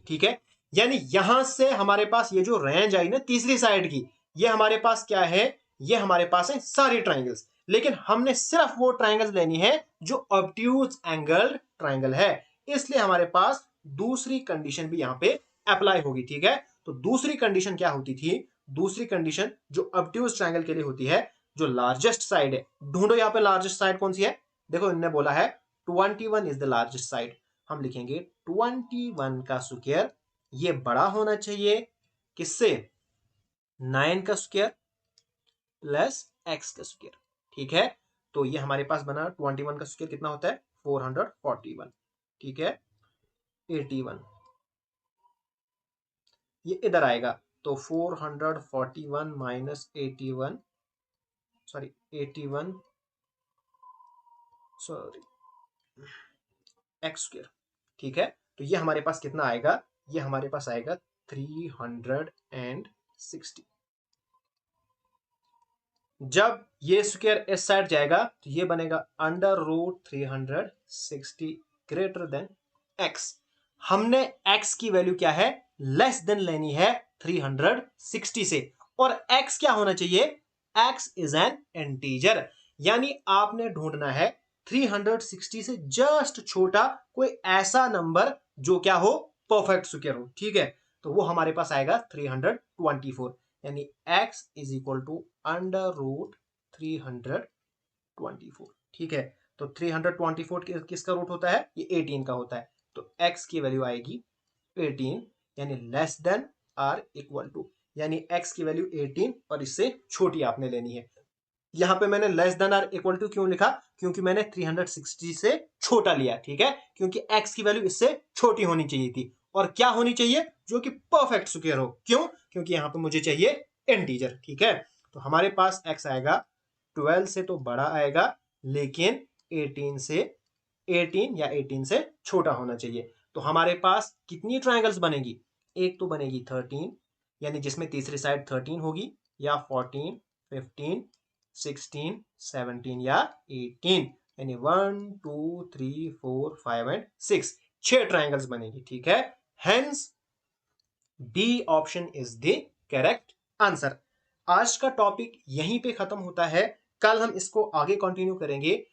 ठीक है, यानी यहां से हमारे पास ये जो रेंज आई ना तीसरी साइड की, ये हमारे पास क्या है, ये हमारे पास है सारी ट्राइंगल्स, लेकिन हमने सिर्फ वो ट्राइंगल्स लेनी है जो ऑब्ट्यूज एंगल ट्राइंगल है, इसलिए हमारे पास दूसरी कंडीशन भी यहां पे अप्लाई होगी। ठीक है, तो दूसरी कंडीशन क्या होती थी, दूसरी कंडीशन जो ऑब्ट्यूज ट्राइंगल के लिए होती है, जो लार्जेस्ट साइड है, ढूंढो यहां पे लार्जेस्ट साइड कौन सी है, देखो इन्होंने बोला है 21 इज द लार्जेस्ट साइड, हम लिखेंगे 21 का स्क्वायर ये बड़ा होना चाहिए किससे, 9 का स्क्वायर प्लस x का स्क्वायर। ठीक है, तो ये हमारे पास बना 21 का स्क्वायर कितना होता है 441। ठीक है, 81 ये इधर आएगा, तो 441 minus 81, sorry 81, sorry x square. ठीक है, तो ये हमारे पास कितना आएगा, ये हमारे पास आएगा 360। जब ये स्क्वायर इस साइड जाएगा तो ये बनेगा under root 360 greater than X. हमने एक्स की वैल्यू क्या है, लेस देन लेनी है 360 से, और एक्स क्या होना चाहिए, एक्स इज एन इंटीजर, यानी आपने ढूंढना है 360 से जस्ट छोटा कोई ऐसा नंबर जो क्या हो, परफेक्ट स्क्वायर हो। ठीक है, तो वो हमारे पास आएगा 324, यानी x is equal to under root 324। ठीक है, तो 324 किसका रूट होता है, ये 18 का होता है, तो x की वैल्यू आएगी 18, यानी less than or equal to, यानी x की वैल्यू 18 और इससे छोटी आपने लेनी है। यहां पे मैंने less than or equal to क्यों लिखा, क्योंकि मैंने 360 से छोटा लिया। ठीक है, क्योंकि x की वैल्यू इससे छोटी होनी चाहिए थी, और क्या होनी चाहिए, जो कि परफेक्ट स्क्वायर हो। क्यों, क्योंकि यहां पे मुझे चाहिए इंटीजर। ठीक है, तो हमारे पास x आएगा 12 से तो बड़ा आएगा, लेकिन 18 से 18 या 18 से छोटा होना चाहिए। तो हमारे पास कितनी ट्राइंगल्स बनेगी, एक तो बनेगी 13, यानी जिसमें तीसरी साइड 13 होगी, या 14, 15, 16, 17 या 18, यानी 1 2 3 4 5 एंड 6, 6 ट्राइंगल्स बनेगी। ठीक है, hence B option is the correct answer. आज का टॉपिक यहीं पे खत्म होता है, कल हम इसको आगे कंटिन्यू करेंगे